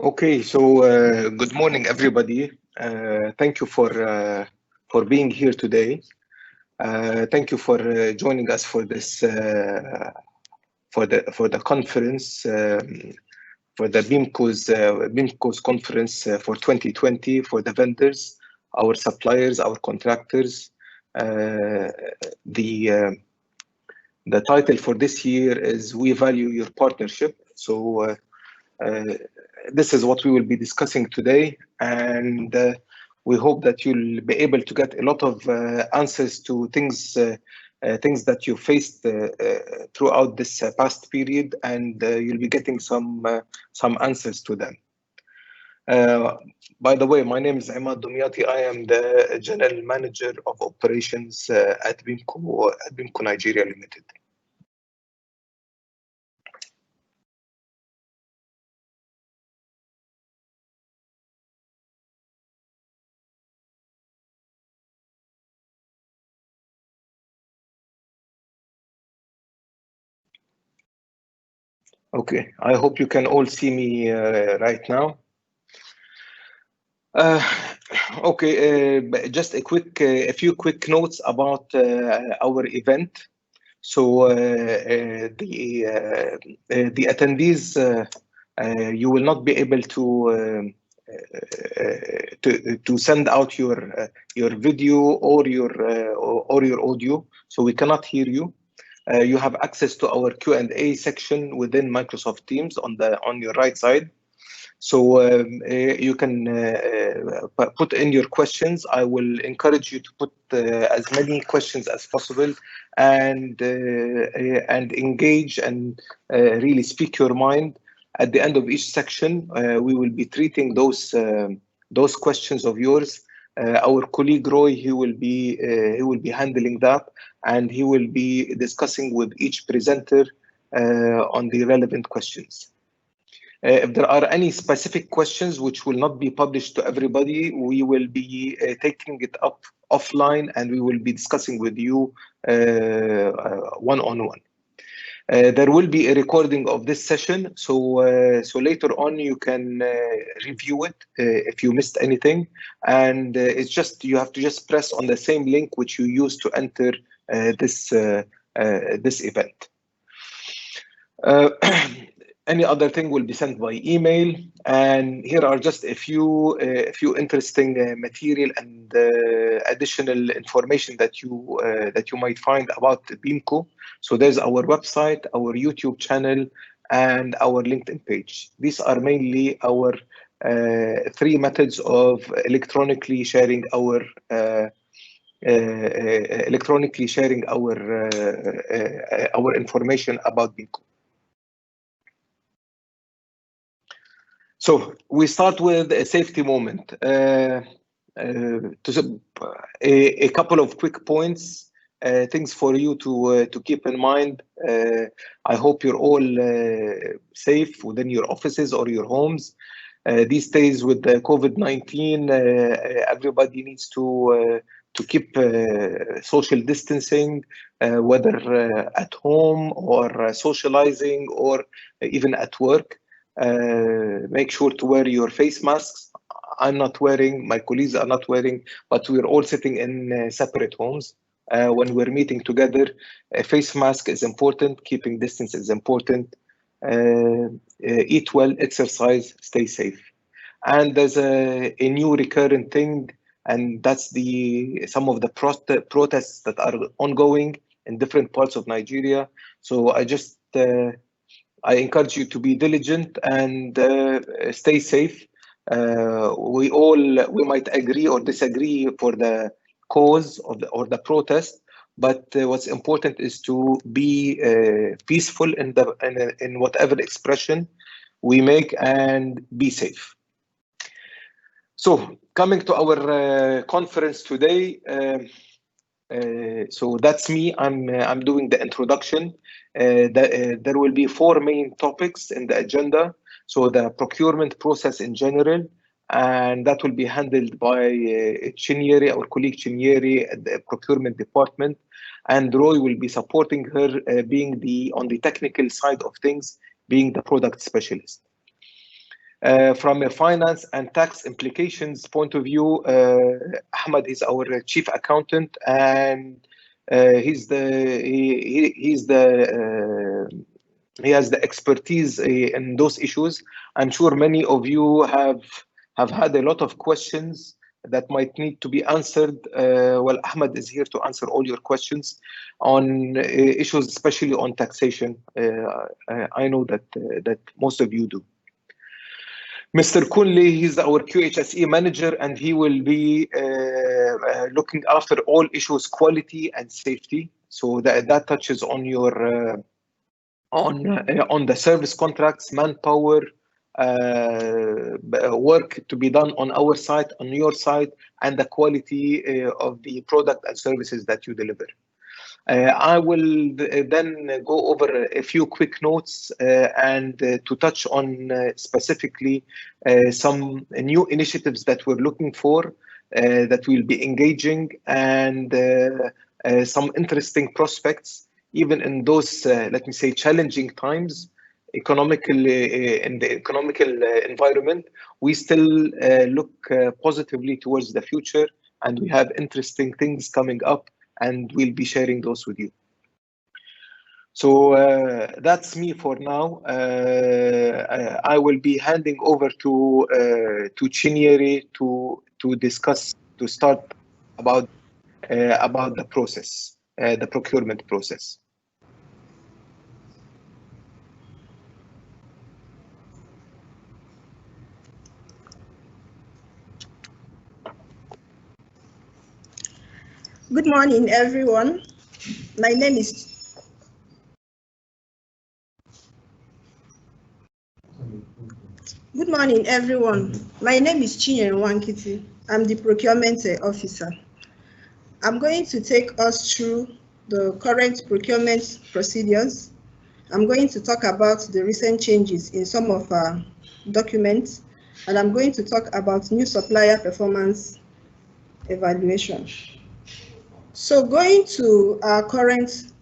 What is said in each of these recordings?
Okay, so good morning, everybody. Thank you for being here today. Thank you for joining us for this for the conference for the Beamco's conference for 2020 for the vendors, our suppliers, our contractors. The title for this year is "We Value Your Partnership." So. This is what we will be discussing today, and we hope that you'll be able to get a lot of answers to things that you faced throughout this past period, and you'll be getting some answers to them. By the way, my name is Imad Dumyati. I am the General Manager of Operations at Beamco Nigeria Limited. Okay, I hope you can all see me right now. Okay, just a few quick notes about our event. So the attendees, you will not be able to send out your video or your audio, so we cannot hear you. You have access to our Q&A section within Microsoft Teams on your right side. So you can put in your questions. I will encourage you to put as many questions as possible and engage and really speak your mind. At the end of each section, we will be treating those questions of yours. Our colleague Roy, he will be handling that, and he will be discussing with each presenter on the relevant questions. If there are any specific questions which will not be published to everybody, we will be taking it up offline, and we will be discussing with you one-on-one. There will be a recording of this session, so later on you can review it if you missed anything, and it's just you have to just press on the same link which you used to enter this event. Any other thing will be sent by email, and here are just a few interesting material and additional information that you might find about Beamco. So there's our website, our YouTube channel, and our LinkedIn page. These are mainly our three methods of electronically sharing our information about Beamco. So we start with a safety moment. A couple of quick points, things for you to keep in mind. I hope you're all safe within your offices or your homes. These days with the COVID-19, everybody needs to keep social distancing, whether at home or socializing or even at work. Make sure to wear your face masks. I'm not wearing, my colleagues are not wearing, but we're all sitting in separate homes. When we're meeting together, a face mask is important, keeping distance is important. Eat well, exercise, stay safe. And there's a new recurrent thing, and that's some of the protests that are ongoing in different parts of Nigeria. So I encourage you to be diligent and stay safe. We might agree or disagree for the cause or the protest, but what's important is to be peaceful in whatever expression we make and be safe. So coming to our conference today. So that's me. I'm doing the introduction. There will be four main topics in the agenda. So the procurement process in general, and that will be handled by Chinyeri, our colleague Chinyeri at the procurement department, and Roy will be supporting her, being on the technical side of things, being the product specialist. From a finance and tax implications point of view, Ahmad is our chief accountant, and he has the expertise in those issues. I'm sure many of you have had a lot of questions that might need to be answered. Well, Ahmad is here to answer all your questions on issues, especially on taxation. I know that most of you do. Mr. Kunle, he's our QHSE manager, and he will be looking after all issues quality and safety. So that touches on your on the service contracts, manpower, work to be done on our side, on your side, and the quality of the product and services that you deliver. I will then go over a few quick notes and to touch on specifically some new initiatives that we're looking for, that we'll be engaging, and some interesting prospects, even in those, let me say, challenging times, economically, in the economical environment. We still look positively towards the future, and we have interesting things coming up, and we'll be sharing those with you. So that's me for now. I will be handing over to Chinyere to discuss, to start about the process, the procurement process. Good morning, everyone. My name is Chinyere Wankiti. I'm the procurement officer. I'm going to take us through the current procurement procedures. I'm going to talk about the recent changes in some of our documents, and I'm going to talk about new supplier performance evaluation. So going to our current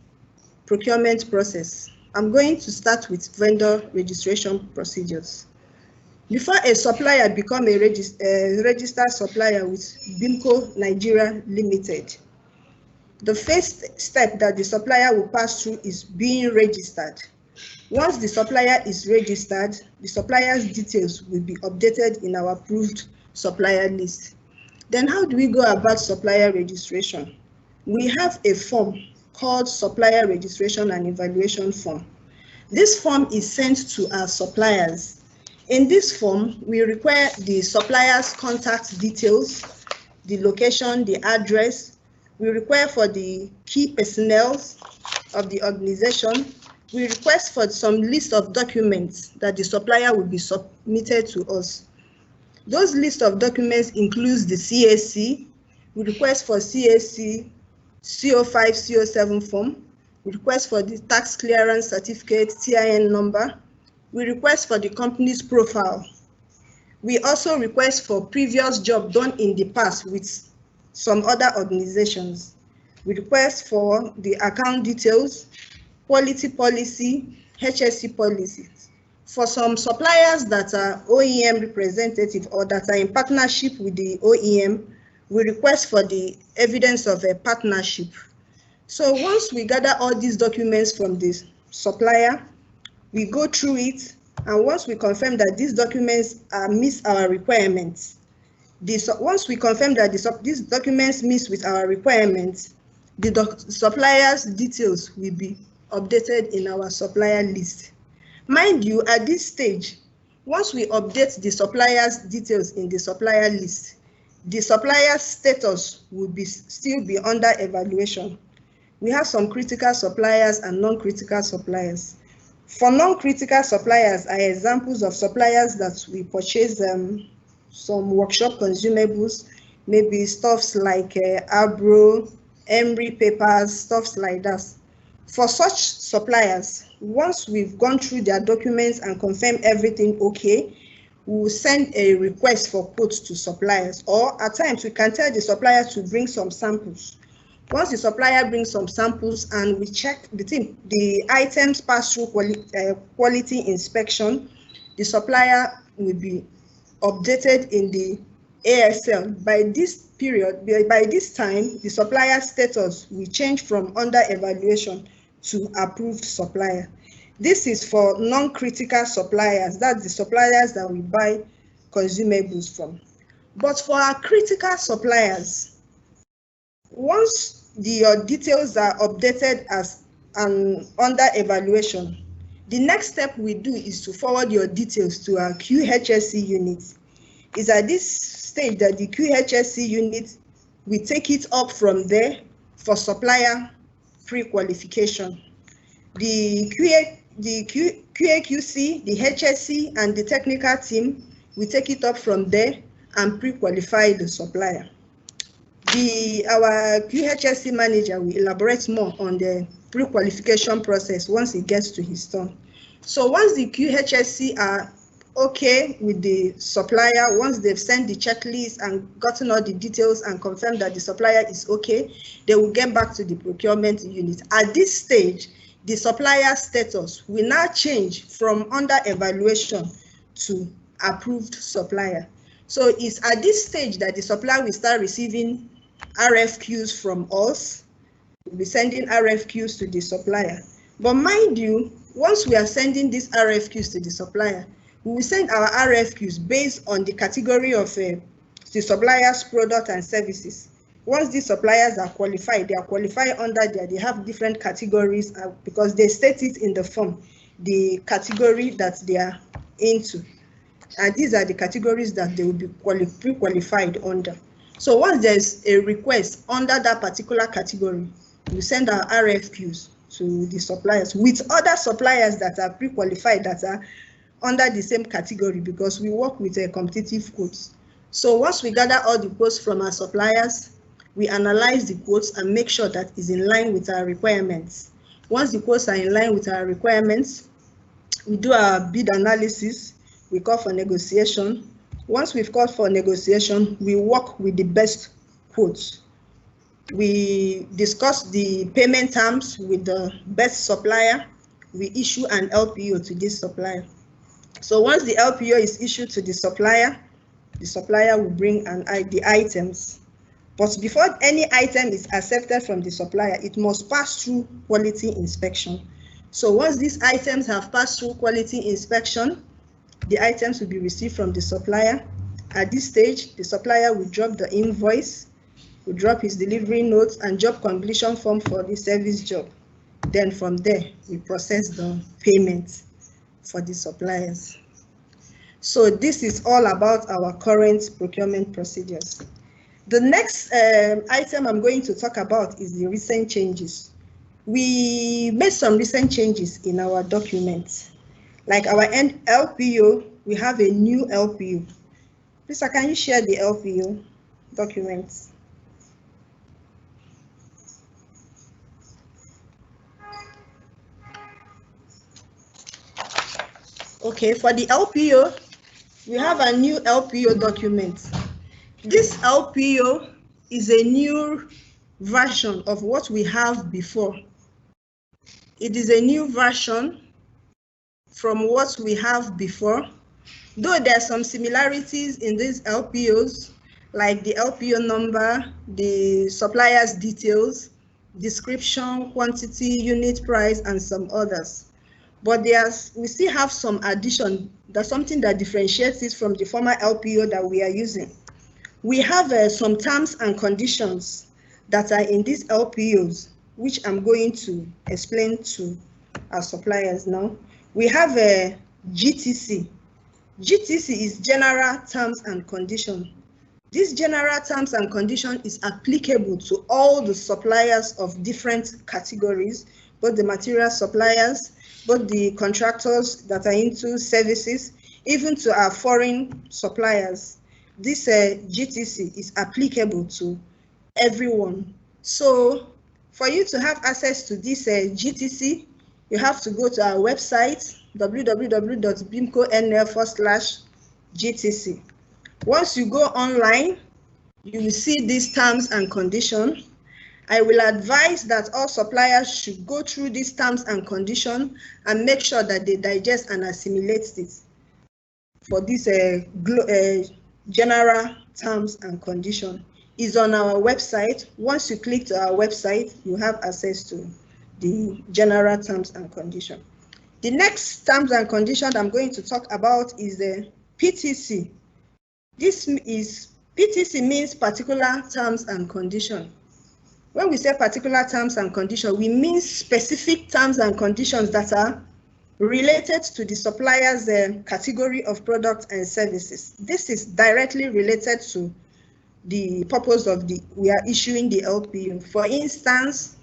procurement process, I'm going to start with vendor registration procedures. Before a supplier becomes a registered supplier with Beamco Nigeria Limited, the first step that the supplier will pass through is being registered. Once the supplier is registered, the supplier's details will be updated in our approved supplier list. Then how do we go about supplier registration? We have a form called Supplier Registration and Evaluation Form. This form is sent to our suppliers. In this form, we require the supplier's contact details, the location, the address. We require for the key personnel of the organization. We request for some list of documents that the supplier will be submitted to us. Those list of documents includes the CAC. We request for CAC CO5, CO7 form. We request for the tax clearance certificate, TIN number. We request for the company's profile. We also request for previous job done in the past with some other organizations. We request for the account details, quality policy, HSE policies. For some suppliers that are OEM representative or that are in partnership with the OEM, we request for the evidence of a partnership. So once we gather all these documents from the supplier, we go through it, and once we confirm that these documents meet our requirements, once we confirm that these documents meet with our requirements, the supplier's details will be updated in our supplier list. Mind you, at this stage, once we update the supplier's details in the supplier list, the supplier's status will still be under evaluation. We have some critical suppliers and non-critical suppliers. For non-critical suppliers are examples of suppliers that we purchase some workshop consumables, maybe stuffs like Abro, Emery papers, stuffs like that. For such suppliers, once we've gone through their documents and confirmed everything okay, we will send a request for quotes to suppliers, or at times we can tell the supplier to bring some samples. Once the supplier brings some samples and we check the items pass through quality inspection, the supplier will be updated in the ASL. By this period, by this time, the supplier status will change from under evaluation to approved supplier. This is for non-critical suppliers. That's the suppliers that we buy consumables from. But for our critical suppliers, once your details are updated as under evaluation, the next step we do is to forward your details to our QHSE unit. It's at this stage that the QHSE unit will take it up from there for supplier pre-qualification. The QAQC, the HSC, and the technical team will take it up from there and pre-qualify the supplier. Our QHSC manager will elaborate more on the pre-qualification process once it gets to his turn. So once the QHSC are okay with the supplier, once they've sent the checklist and gotten all the details and confirmed that the supplier is okay, they will get back to the procurement unit. At this stage, the supplier status will now change from under evaluation to approved supplier. So it's at this stage that the supplier will start receiving RFQs from us. We'll be sending RFQs to the supplier. But mind you, once we are sending these RFQs to the supplier, we will send our RFQs based on the category of the supplier's product and services. Once these suppliers are qualified, they are qualified under there. They have different categories because they state it in the form, the category that they are into. And these are the categories that they will be pre-qualified under. So once there's a request under that particular category, we send our RFQs to the suppliers with other suppliers that are pre-qualified that are under the same category, because we work with competitive quotes. So once we gather all the quotes from our suppliers, we analyze the quotes and make sure that is in line with our requirements. Once the quotes are in line with our requirements, we do our bid analysis, we call for negotiation. Once we've called for negotiation, we work with the best quotes. We discuss the payment terms with the best supplier. We issue an LPO to this supplier. So once the LPO is issued to the supplier will bring the items. But before any item is accepted from the supplier, it must pass through quality inspection. So once these items have passed through quality inspection, the items will be received from the supplier. At this stage, the supplier will drop the invoice, will drop his delivery notes and job completion form for the service job. Then from there, we process the payment for the suppliers. So this is all about our current procurement procedures. The next item I'm going to talk about is the recent changes. We made some recent changes in our documents. Like our LPO, we have a new LPO. Please, can you share the LPO documents? Okay, for the LPO, we have a new LPO document. This LPO is a new version of what we have before. It is a new version from what we have before, though there are some similarities in these LPOs, like the LPO number, the supplier's details, description, quantity, unit price, and some others. But we still have some addition. That's something that differentiates it from the former LPO that we are using. We have some terms and conditions that are in these LPOs, which I'm going to explain to our suppliers now. We have a GTC. GTC is General Terms and Conditions. This General Terms and Conditions is applicable to all the suppliers of different categories, both the material suppliers, both the contractors that are into services, even to our foreign suppliers. This GTC is applicable to everyone. So for you to have access to this GTC, you have to go to our website, www.beamco.nl/GTC. Once you go online, you will see these terms and conditions. I will advise that all suppliers should go through these terms and conditions and make sure that they digest and assimilate it. for this general terms and condition is on our website. Once you click to our website, you have access to the general terms and condition. The next terms and condition I'm going to talk about is the PTC. PTC means particular terms and condition. When we say particular terms and condition, we mean specific terms and conditions that are related to the supplier's category of products and services. This is directly related to the purpose of we are issuing the LPU. For instance,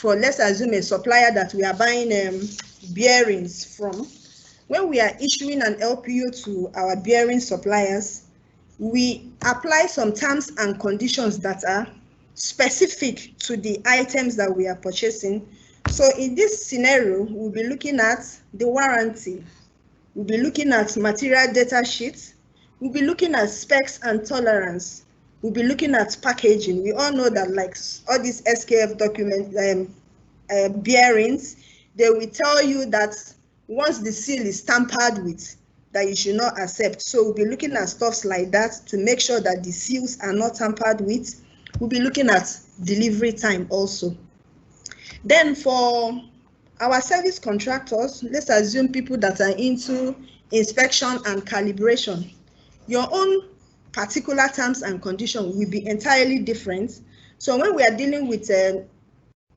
let's assume a supplier that we are buying bearings from. When we are issuing an LPU to our bearing suppliers, we apply some terms and conditions that are specific to the items that we are purchasing. So in this scenario, we'll be looking at the warranty, we'll be looking at material data sheets, we'll be looking at specs and tolerance, we'll be looking at packaging. We all know that like all these SKF documents, bearings, they will tell you that once the seal is tampered with, that you should not accept. So we'll be looking at stuffs like that to make sure that the seals are not tampered with. We'll be looking at delivery time also. Then for our service contractors, let's assume people that are into inspection and calibration. Your own particular terms and conditions will be entirely different. So when we are dealing with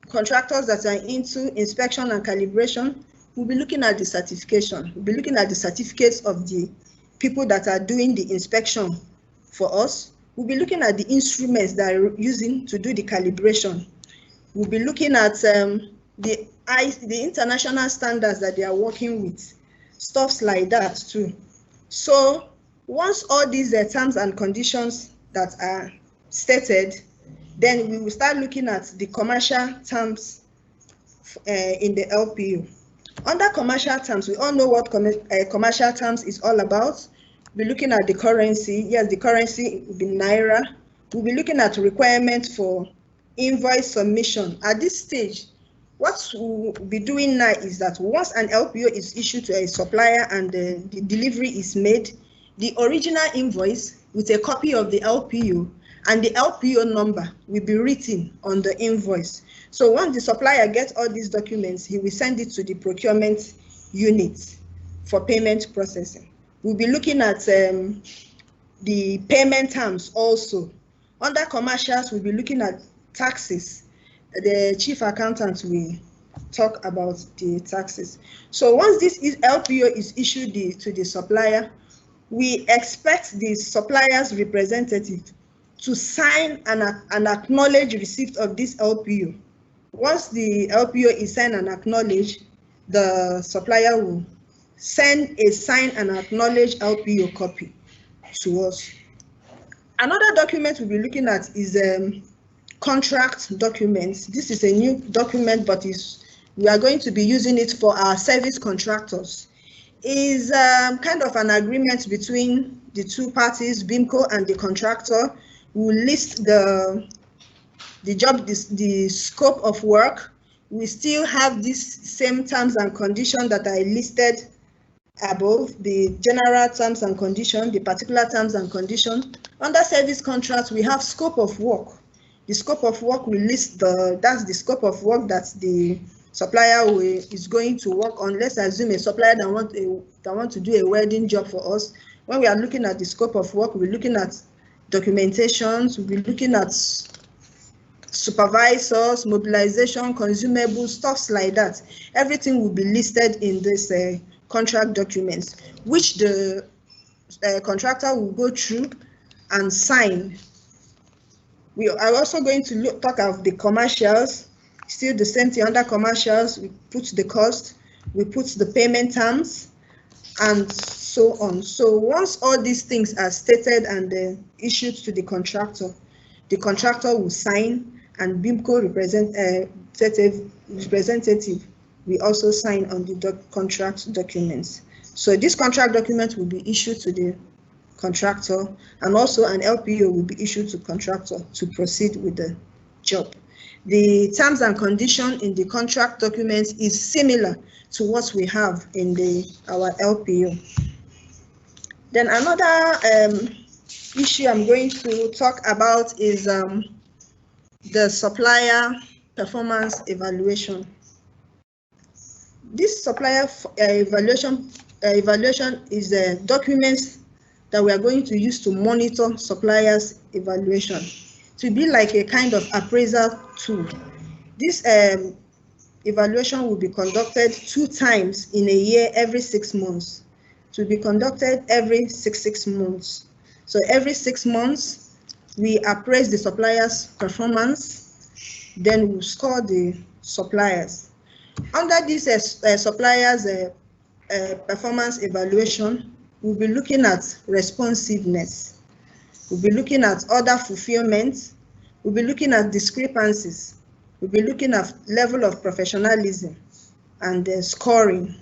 contractors that are into inspection and calibration, we'll be looking at the certification. We'll be looking at the certificates of the people that are doing the inspection for us. We'll be looking at the instruments that are using to do the calibration. We'll be looking at the international standards that they are working with, stuffs like that too. So once all these terms and conditions that are stated, then we will start looking at the commercial terms in the LPU. Under commercial terms, we all know what commercial terms is all about. We're looking at the currency. Yes, the currency will be Naira. We'll be looking at requirements for invoice submission. At this stage, what we'll be doing now is that once an LPO is issued to a supplier and the delivery is made, the original invoice with a copy of the LPO and the LPO number will be written on the invoice. So once the supplier gets all these documents, he will send it to the procurement unit for payment processing. We'll be looking at the payment terms also. Under commercials, we'll be looking at taxes. The chief accountant will talk about the taxes. So once this LPO is issued to the supplier, we expect the supplier's representative to sign and acknowledge receipt of this LPO. Once the LPO is signed and acknowledged, the supplier will send a signed and acknowledged LPO copy to us. Another document we'll be looking at is contract documents. This is a new document, but we are going to be using it for our service contractors. Is kind of an agreement between the two parties, Beamco and the contractor. We will list the job, the scope of work. We still have these same terms and conditions that I listed above, the general terms and conditions, the particular terms and conditions. Under service contracts, we have scope of work. The scope of work will list that's the scope of work that the supplier is going to work on. Let's assume a supplier that want to do a welding job for us. When we are looking at the scope of work, we're looking at documentations, we'll be looking at supervisors, mobilization, consumables, stuffs like that. Everything will be listed in this contract documents, which the contractor will go through and sign. We are also going to talk of the commercials. Still the same thing. Under commercials, we put the cost, we put the payment terms, and so on. So once all these things are stated and issued to the contractor will sign, and Beamco representative will also sign on the contract documents. So this contract document will be issued to the contractor, and also an LPO will be issued to contractor to proceed with the job. The terms and conditions in the contract documents is similar to what we have in our LPO. Then another issue I'm going to talk about is the supplier performance evaluation. This supplier evaluation is the documents that we are going to use to monitor suppliers' evaluation, to be like a kind of appraisal tool. This evaluation will be conducted 2 times in a year, every 6 months. To be conducted every six months. So every 6 months, we appraise the supplier's performance, then we score the suppliers. Under this supplier's performance evaluation, we'll be looking at responsiveness. We'll be looking at order fulfillment. We'll be looking at discrepancies. We'll be looking at level of professionalism and the scoring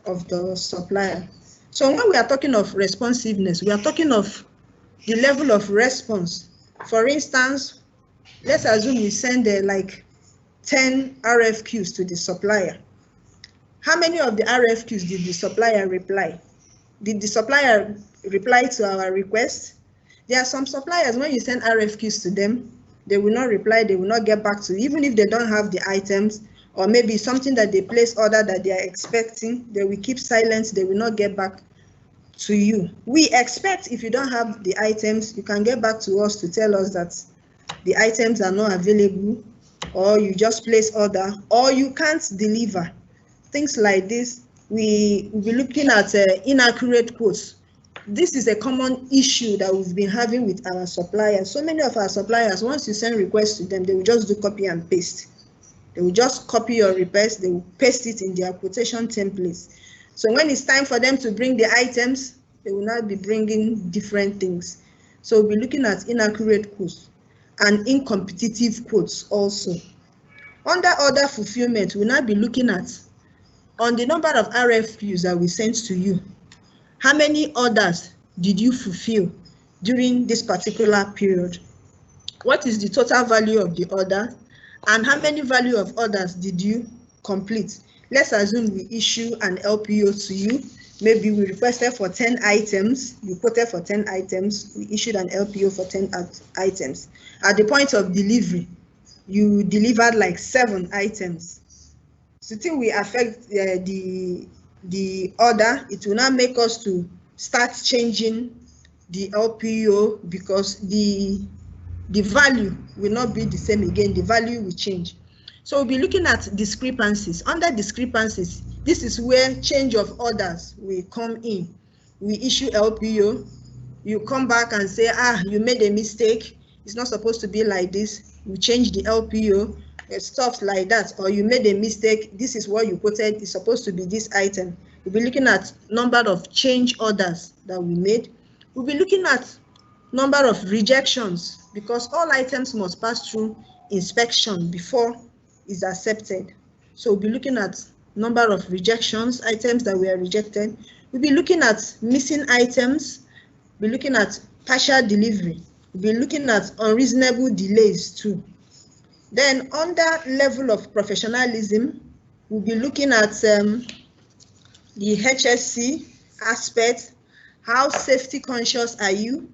of the supplier. So when we are talking of responsiveness, we are talking of the level of response. For instance, let's assume we send like 10 RFQs to the supplier. How many of the RFQs did the supplier reply? Did the supplier reply to our request? There are some suppliers, when you send RFQs to them, they will not reply, they will not get back to you, even if they don't have the items, or maybe something that they place order that they are expecting, they will keep silent, they will not get back to you. We expect if you don't have the items, you can get back to us to tell us that the items are not available, or you just place order, or you can't deliver. Things like this, we will be looking at inaccurate quotes. This is a common issue that we've been having with our suppliers. So many of our suppliers, once you send requests to them, they will just do copy and paste. They will just copy your request, they will paste it in their quotation templates. So when it's time for them to bring the items, they will not be bringing different things. So we'll be looking at inaccurate quotes and incompetitive quotes also. Under order fulfillment, we'll not be looking at on the number of RFQs that we sent to you, how many orders did you fulfill during this particular period? What is the total value of the order? And how many value of orders did you complete? Let's assume we issue an LPO to you. Maybe we requested for 10 items, you quoted for 10 items, we issued an LPO for 10 items. At the point of delivery, you delivered like 7 items. So till we affect the order, it will not make us to start changing the LPO, because the value will not be the same again, the value will change. So we'll be looking at discrepancies. Under discrepancies, this is where change of orders will come in. We issue LPO, you come back and say, you made a mistake, it's not supposed to be like this, you change the LPO, stuff like that, or you made a mistake, this is what you quoted, it's supposed to be this item. We'll be looking at number of change orders that we made. We'll be looking at number of rejections, because all items must pass through inspection before it's accepted. So we'll be looking at number of rejections, items that were rejected. We'll be looking at missing items, we'll be looking at partial delivery, we'll be looking at unreasonable delays too. Then under level of professionalism, we'll be looking at the HSC aspect. How safety conscious are you?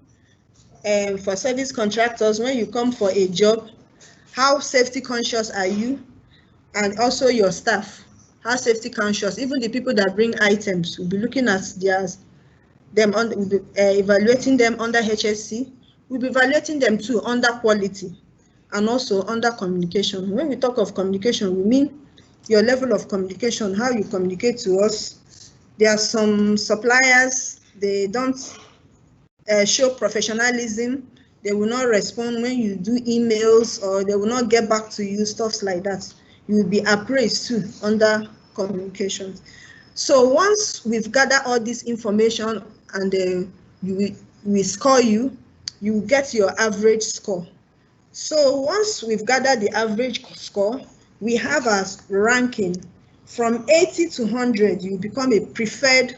For service contractors, when you come for a job, how safety conscious are you? And also your staff, how safety conscious, even the people that bring items, we'll be looking at we'll be evaluating them under HSC. We'll be evaluating them too under quality and also under communication. When we talk of communication, we mean your level of communication, how you communicate to us. There are some suppliers, they don't show professionalism, they will not respond when you do emails, or they will not get back to you, stuff like that. You will be appraised too under communication. So once we've gathered all this information and we score you, you get your average score. So once we've gathered the average score, we have a ranking from 80 to 100, you become a preferred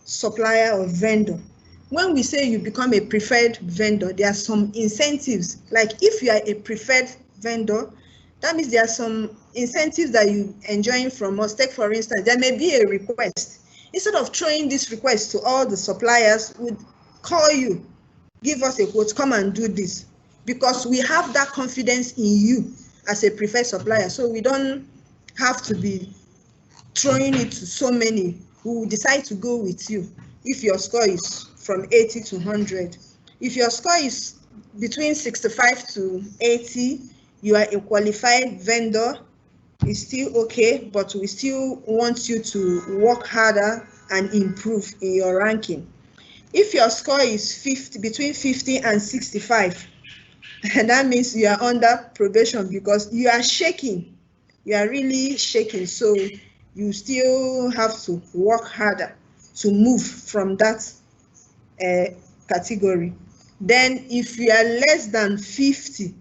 supplier or vendor. When we say you become a preferred vendor, there are some incentives. Like if you are a preferred vendor, that means there are some incentives that you enjoying from us. Take for instance, there may be a request. instead of throwing this request to all the suppliers, would call you, give us a quote, come and do this, because we have that confidence in you as a preferred supplier. So we don't have to be throwing it to so many who will decide to go with you if your score is from 80 to 100. If your score is between 65 to 80, you are a qualified vendor, it's still okay, but we still want you to work harder and improve in your ranking. If your score is between 50 and 65, and that means you are under probation because you are shaking. You are really shaking. So you still have to work harder to move from that category. Then if you are less than 50,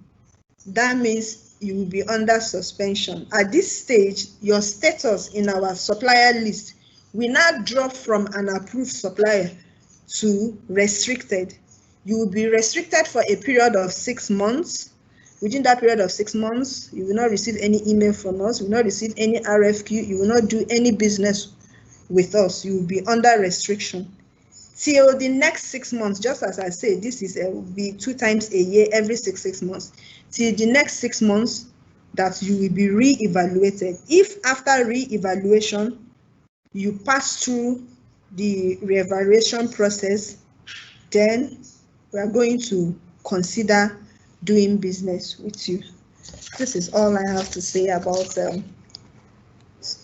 that means you will be under suspension. At this stage, your status in our supplier list will now drop from an approved supplier to restricted. You will be restricted for a period of 6 months. Within that period of 6 months, you will not receive any email from us, you will not receive any RFQ, you will not do any business with us. You will be under restriction till the next 6 months. Just as I said, this is will be 2 times a year, every 6 months, till the next 6 months that you will be re-evaluated. If after re-evaluation you pass through the re-evaluation process, then we are going to consider doing business with you. This is all I have to say about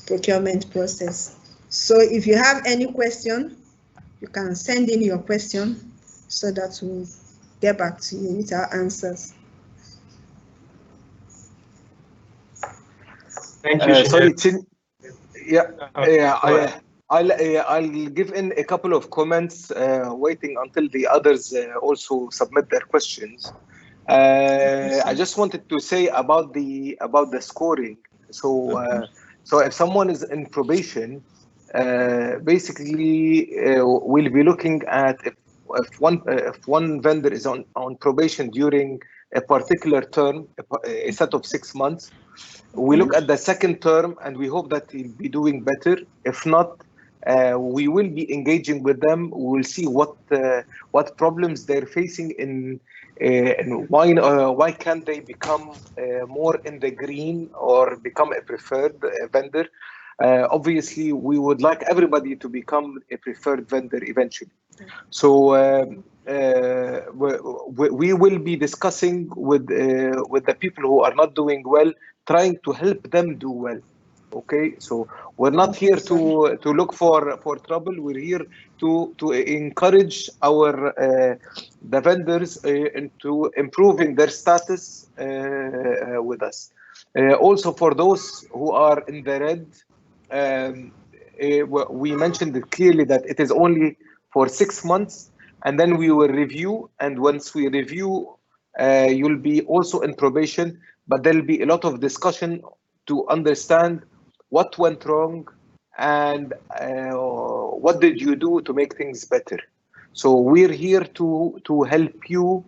procurement process. So if you have any question, you can send in your question so that we'll get back to you with our answers. Thank you. Sorry, I'll give in a couple of comments, waiting until the others also submit their questions. I just wanted to say about the scoring. So if someone is in probation, basically we'll be looking at if one vendor is on probation during a particular term, a set of 6 months. We look at the second term and we hope that he'll be doing better. If not, we will be engaging with them. We will see what problems they're facing and why can't they become more in the green or become a preferred vendor. Obviously, we would like everybody to become a preferred vendor eventually. So we will be discussing with the people who are not doing well, trying to help them do well. Okay, so we're not here to look for trouble. We're here to encourage the vendors into improving their status with us. Also, for those who are in the red, we mentioned it clearly that it is only for 6 months, and then we will review. And once we review, you'll be also in probation, but there'll be a lot of discussion to understand what went wrong and what did you do to make things better. So we're here to help you,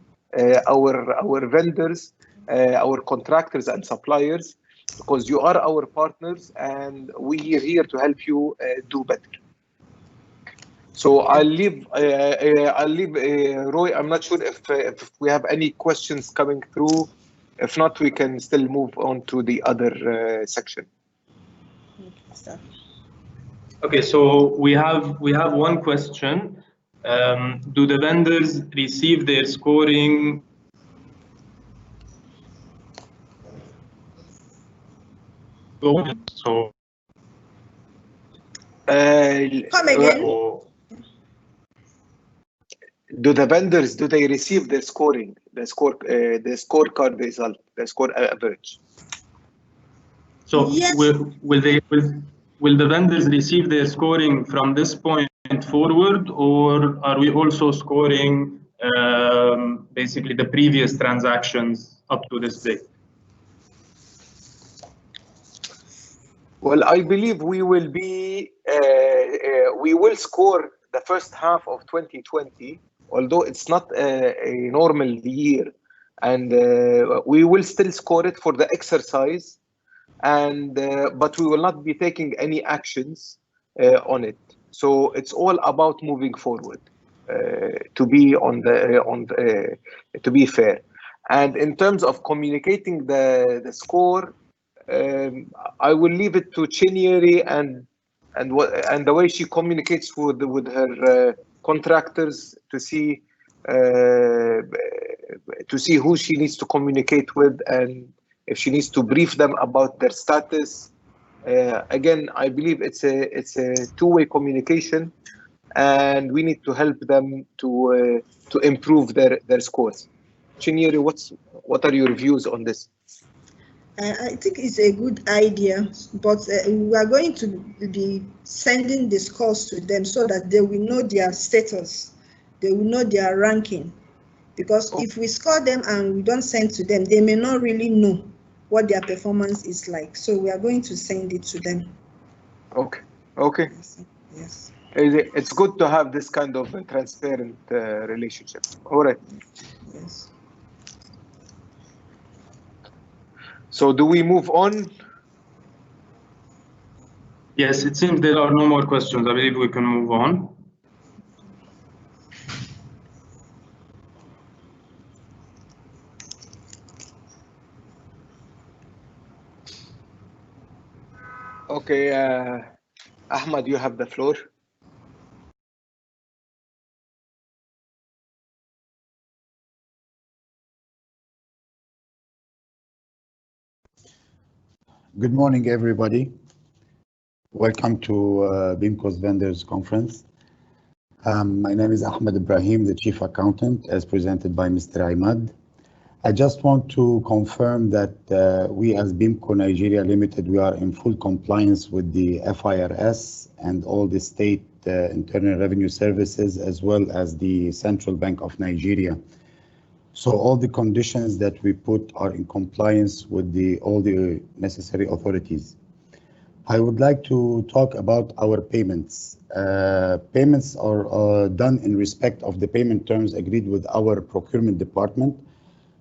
our vendors, our contractors and suppliers, because you are our partners and we are here to help you do better. So I'll leave Roy. I'm not sure if we have any questions coming through. If not, we can still move on to the other section. Okay, so we have one question. Do the vendors receive their scoring? So come again. Do the vendors receive their scoring, the scorecard result, the score average? So yes. will the vendors receive their scoring from this point forward, or are we also scoring basically the previous transactions up to this date? Well, I believe we will score the first half of 2020, although it's not a normal year, and we will still score it for the exercise, and but we will not be taking any actions on it. So it's all about moving forward to be to be fair. And in terms of communicating the score, I will leave it to Chinyeri and the way she communicates with her contractors to see who she needs to communicate with, and if she needs to brief them about their status. Again, I believe it's a two-way communication, and we need to help them to improve their scores. Chinyeri, what are your views on this? I think it's a good idea, but we are going to be sending the scores to them so that they will know their status, they will know their ranking. Because if we score them and we don't send to them, they may not really know what their performance is like. So we are going to send it to them. Okay. Okay. Yes. It's good to have this kind of transparent relationship. All right. Yes. So do we move on? Yes, it seems there are no more questions. I believe we can move on. Okay, Ahmad, you have the floor. Good morning, everybody. Welcome to Beamco Vendors Conference. My name is Ahmed Ibrahim, the Chief Accountant, as presented by Mr. Ahmad. I just want to confirm that we as Beamco Nigeria Limited, we are in full compliance with the FIRS and all the state internal revenue services, as well as the Central Bank of Nigeria. So all the conditions that we put are in compliance with all the necessary authorities. I would like to talk about our payments. Payments are done in respect of the payment terms agreed with our procurement department,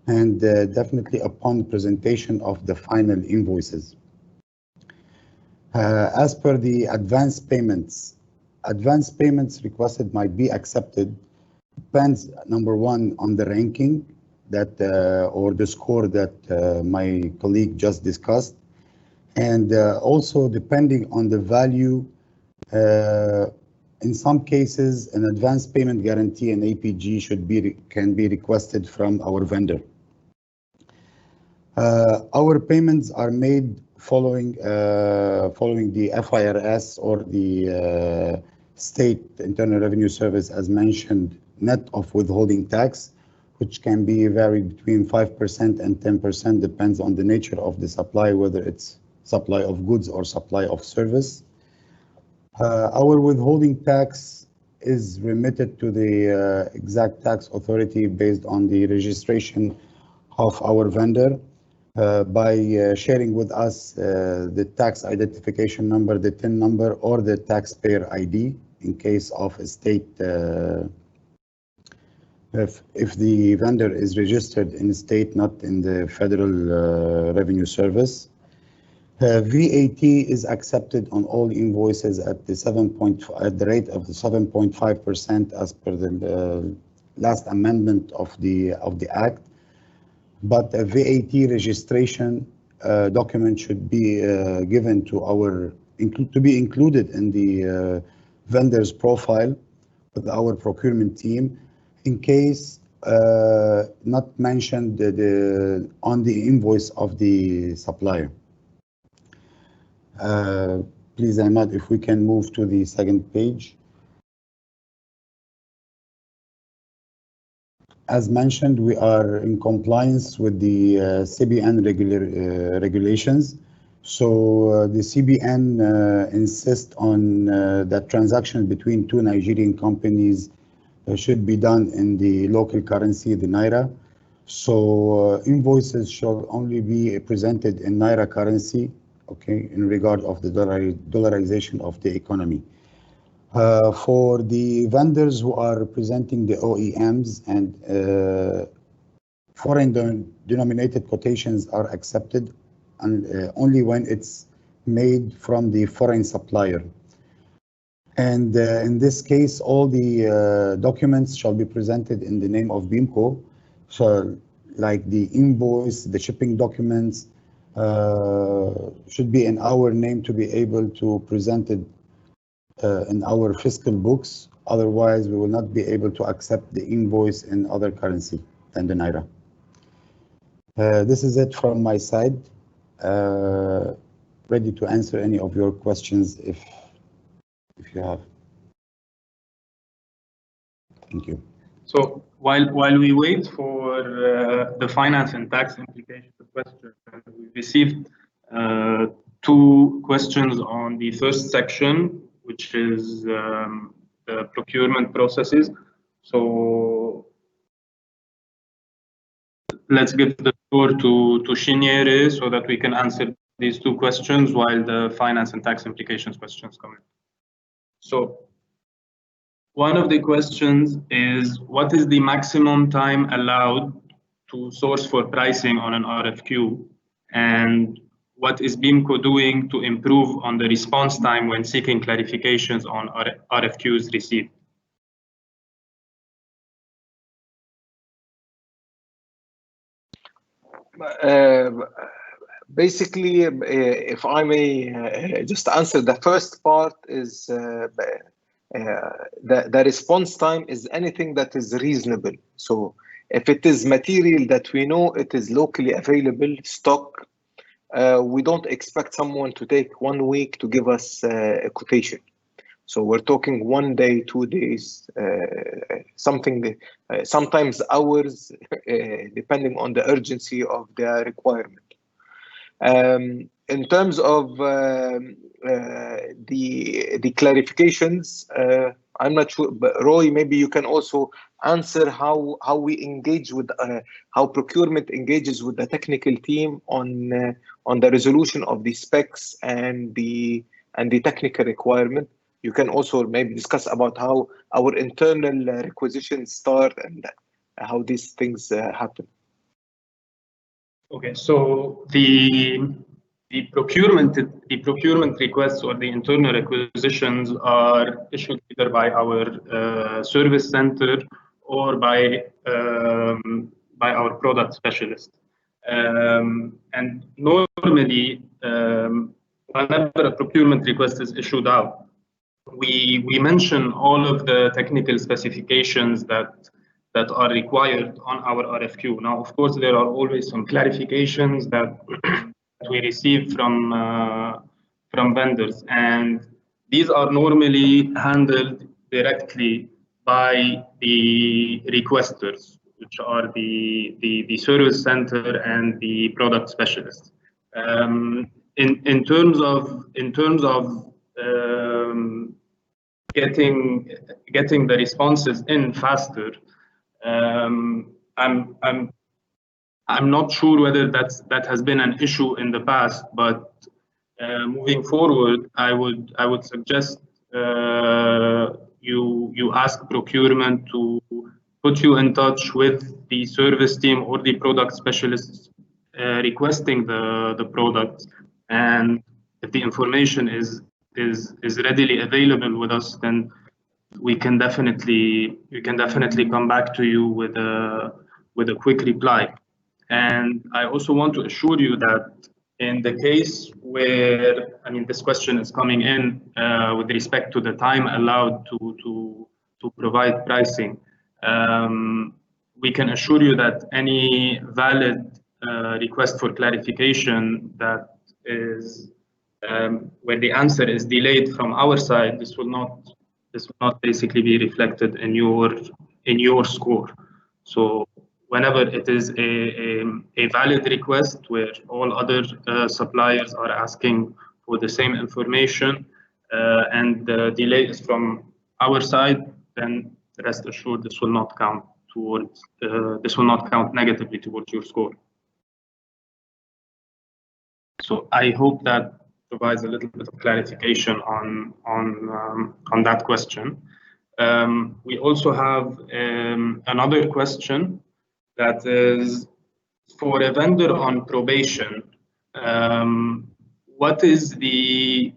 and definitely upon presentation of the final invoices. As per the advance payments requested might be accepted. Depends, number one, on the ranking that or the score that my colleague just discussed, and also depending on the value. In some cases, an advance payment guarantee and APG can be requested from our vendor. Our payments are made following the FIRS or the State Internal Revenue Service, as mentioned, net of withholding tax, which can be varied between 5% and 10%, depends on the nature of the supply, whether it's supply of goods or supply of service. Our withholding tax is remitted to the exact tax authority based on the registration of our vendor by sharing with us the tax identification number, the TIN number, or the taxpayer ID in case of a state, if the vendor is registered in state, not in the Federal Revenue Service. VAT is accepted on all invoices at the rate of the 7.5% as per the last amendment of the Act. But a VAT registration document should be given to to be included in the vendor's profile with our procurement team, in case not mentioned on the invoice of the supplier. Please, Ahmad, if we can move to the second page. As mentioned, we are in compliance with the CBN regulations. So the CBN insists on that transactions between two Nigerian companies should be done in the local currency, the Naira. So invoices shall only be presented in Naira currency, okay, in regard of the dollarization of the economy. For the vendors who are representing the OEMs, and foreign denominated quotations are accepted, and only when it's made from the foreign supplier. And in this case, all the documents shall be presented in the name of Beamco. So like the invoice, the shipping documents should be in our name to be able to present it in our fiscal books. Otherwise, we will not be able to accept the invoice in other currency than the Naira. This is it from my side. Ready to answer any of your questions if you have. Thank you. So while we wait for the finance and tax implications question, we received two questions on the first section, which is the procurement processes. So let's give the floor to Shinyere so that we can answer these two questions while the finance and tax implications questions come in. So one of the questions is, what is the maximum time allowed to source for pricing on an RFQ? And what is Beamco doing to improve on the response time when seeking clarifications on RFQs received? Basically, if I may just answer the first part, is the response time is anything that is reasonable. So if it is material that we know it is locally available stock, we don't expect someone to take 1 week to give us a quotation. So we're talking 1 day, 2 days, something, sometimes hours, depending on the urgency of the requirement. In terms of the clarifications, I'm not sure, but Roy, maybe you can also answer how we engage with how procurement engages with the technical team on the resolution of the specs and the technical requirement. You can also maybe discuss about how our internal requisitions start and how these things happen. Okay, so the procurement requests or the internal requisitions are issued either by our service center or by our product specialist. And normally, whenever a procurement request is issued out, we mention all of the technical specifications that are required on our RFQ. Now, of course, there are always some clarifications that we receive from vendors, and these are normally handled directly by the requesters, which are the service center and the product specialists. In terms of getting the responses in faster, I'm not sure whether that has been an issue in the past, but moving forward, I would suggest you ask procurement to put you in touch with the service team or the product specialists requesting the product, and if the information is readily available with us, then we can definitely come back to you with a quick reply. And I also want to assure you that in the case where, I mean, this question is coming in with respect to the time allowed to provide pricing, we can assure you that any valid request for clarification that is where the answer is delayed from our side, this will not basically be reflected in your score. So whenever it is a valid request where all other suppliers are asking for the same information and the delay is from our side, then rest assured this will not count negatively towards your score. So I hope that provides a little bit of clarification on that question. We also have another question that is, for a vendor on probation, what is the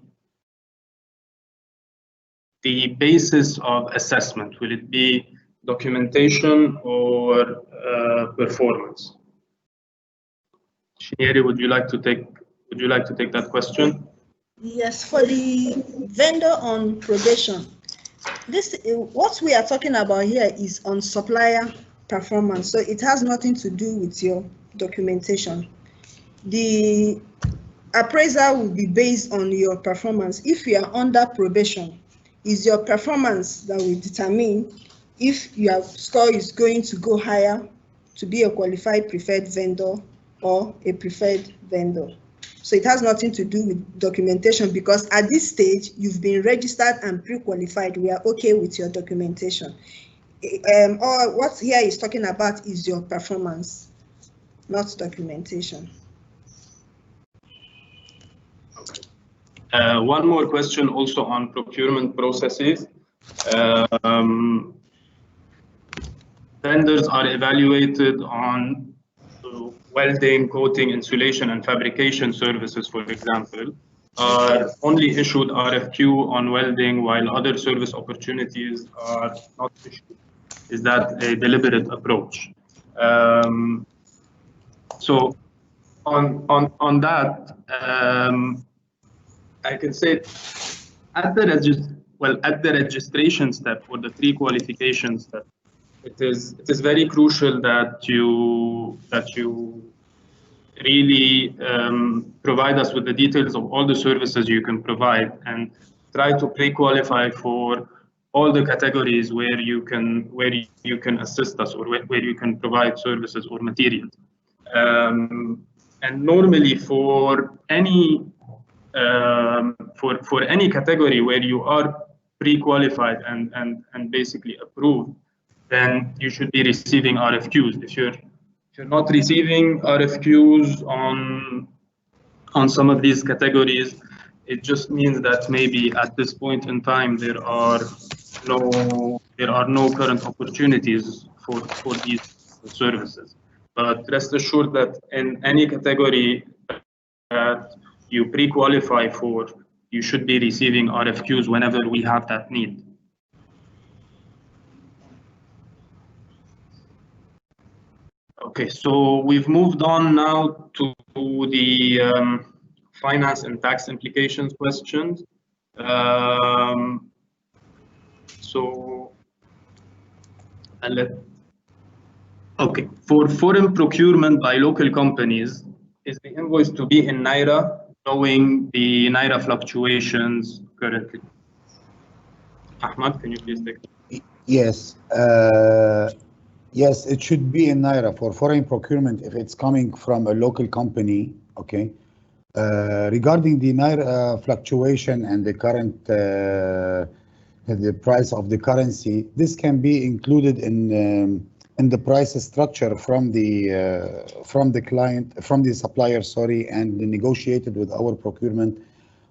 the basis of assessment? Will it be documentation or performance? Shineri, would you like to take that question? Yes, for the vendor on probation, what we are talking about here is on supplier performance, so it has nothing to do with your documentation. The appraisal will be based on your performance. If you are under probation, it's your performance that will determine if your score is going to go higher to be a qualified preferred vendor or a preferred vendor. So it has nothing to do with documentation, because at this stage, you've been registered and pre-qualified. We are okay with your documentation. Or what here is talking about is your performance, not documentation. Okay. One more question also on procurement processes. Vendors are evaluated on welding, coating, insulation, and fabrication services, for example, are only issued RFQ on welding while other service opportunities are not issued. Is that a deliberate approach? So on that, I can say at the registration step or the pre-qualification step, it is very crucial that you really provide us with the details of all the services you can provide, and try to pre-qualify for all the categories where you can assist us, or where you can provide services or materials. And normally for any category where you are pre-qualified and basically approved, then you should be receiving RFQs. If you're not receiving RFQs on some of these categories, it just means that maybe at this point in time there are no current opportunities for these services. But rest assured that in any category that you pre-qualify for, you should be receiving RFQs whenever we have that need. Okay, so we've moved on now to the finance and tax implications questions. Okay, for foreign procurement by local companies, is the invoice to be in Naira, knowing the Naira fluctuations currently? Ahmad, can you please take it? Yes. Yes, it should be in Naira for foreign procurement if it's coming from a local company, okay? Regarding the Naira fluctuation and the current the price of the currency, this can be included in the price structure from the client, from the supplier, sorry, and negotiated with our procurement.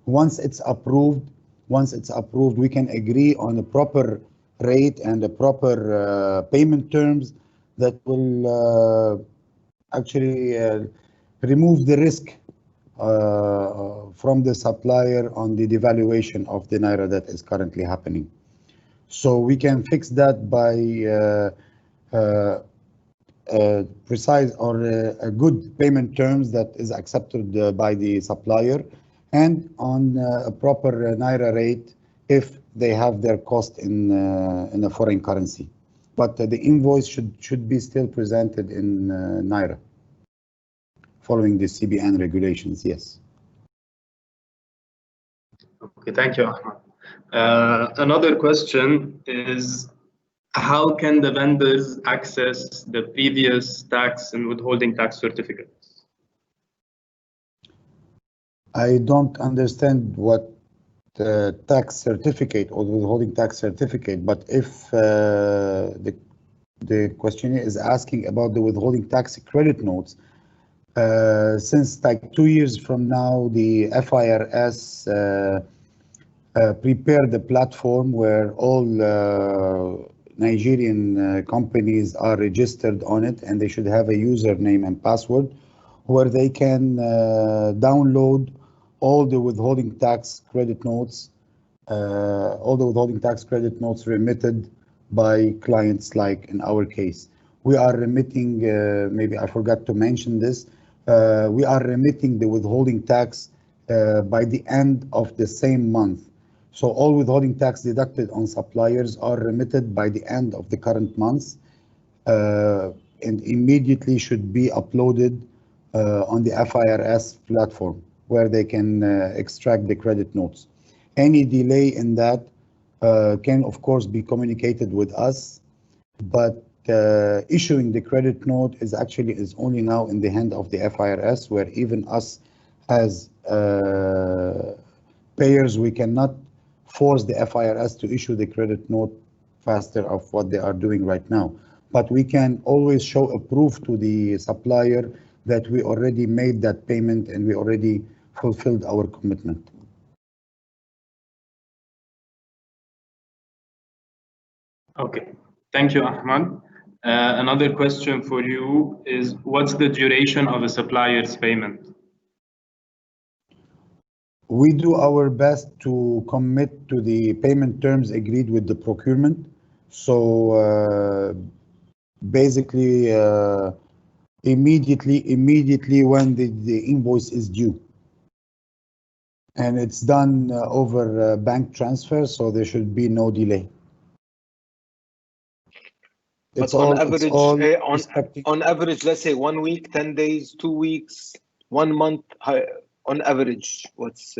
Once it's approved, we can agree on a proper rate and a proper payment terms that will actually remove the risk from the supplier on the devaluation of the Naira that is currently happening. So we can fix that by precise or a good payment terms that is accepted by the supplier, and on a proper Naira rate if they have their cost in a foreign currency. But the invoice should be still presented in Naira, following the CBN regulations, yes. Okay, thank you, Ahmad. Another question is, how can the vendors access the previous tax and withholding tax certificates? I don't understand what tax certificate or withholding tax certificate, but if the questionnaire is asking about the withholding tax credit notes, since like 2 years from now, the FIRS prepared the platform where all Nigerian companies are registered on it, and they should have a username and password where they can download all the withholding tax credit notes all the withholding tax credit notes remitted by clients, like in our case. We are remitting, maybe I forgot to mention this, we are remitting the withholding tax by the end of the same month. So all withholding tax deducted on suppliers are remitted by the end of the current month, and immediately should be uploaded on the FIRS platform, where they can extract the credit notes. Any delay in that can, of course, be communicated with us, but issuing the credit note is only now in the hand of the FIRS, where even us as payers, we cannot force the FIRS to issue the credit note faster of what they are doing right now. But we can always show a proof to the supplier that we already made that payment and we already fulfilled our commitment. Okay, thank you, Ahmad. Another question for you is, what's the duration of a supplier's payment? We do our best to commit to the payment terms agreed with the procurement. So basically, immediately when the invoice is due. And it's done over bank transfer, so there should be no delay. But on average, let's say 1 week, 10 days, 2 weeks, 1 month, on average, what's...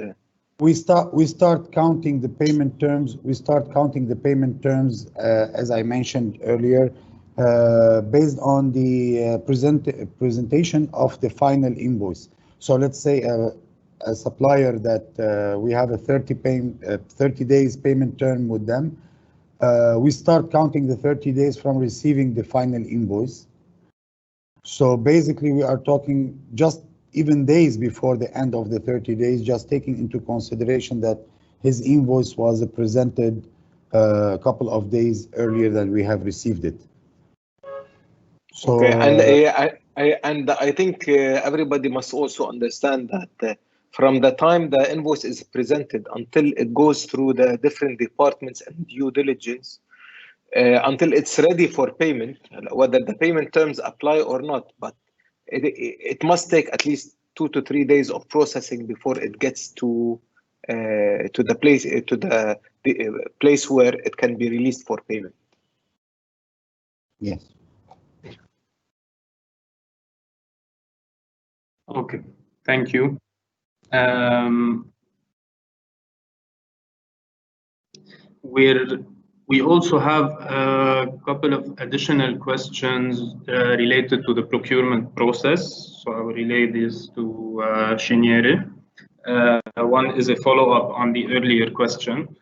We start counting the payment terms. We start counting the payment terms, as I mentioned earlier, based on the presentation of the final invoice. So let's say a supplier that we have a 30 days payment term with them. We start counting the 30 days from receiving the final invoice. So basically, we are talking just even days before the end of the 30 days, just taking into consideration that his invoice was presented a couple of days earlier than we have received it. So, okay, and I think everybody must also understand that from the time the invoice is presented until it goes through the different departments and due diligence, until it's ready for payment, whether the payment terms apply or not, but it must take at least 2 to 3 days of processing before it gets to the place where it can be released for payment. Yes. Okay, thank you. We also have a couple of additional questions related to the procurement process. So I will relay this to Shinyere. One is a follow-up on the earlier question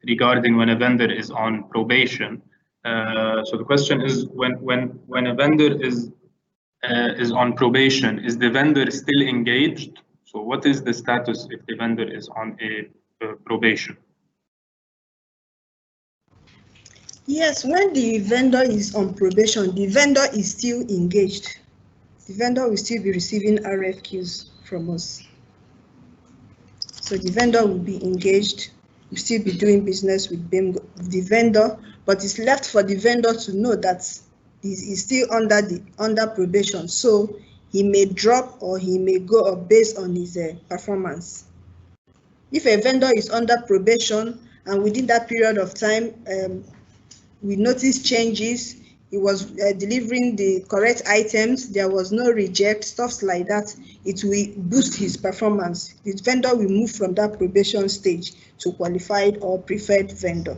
regarding when a vendor is on probation. So the question is, when a vendor is on probation, is the vendor still engaged? So what is the status if the vendor is on a probation? Yes, when the vendor is on probation, the vendor is still engaged. The vendor will still be receiving RFQs from us. So the vendor will be engaged, will still be doing business with the vendor, but it's left for the vendor to know that he's still under probation. So he may drop or he may go up based on his performance. If a vendor is under probation and within that period of time, we noticed changes, he was delivering the correct items, there was no reject, stuff like that, it will boost his performance. The vendor will move from that probation stage to qualified or preferred vendor.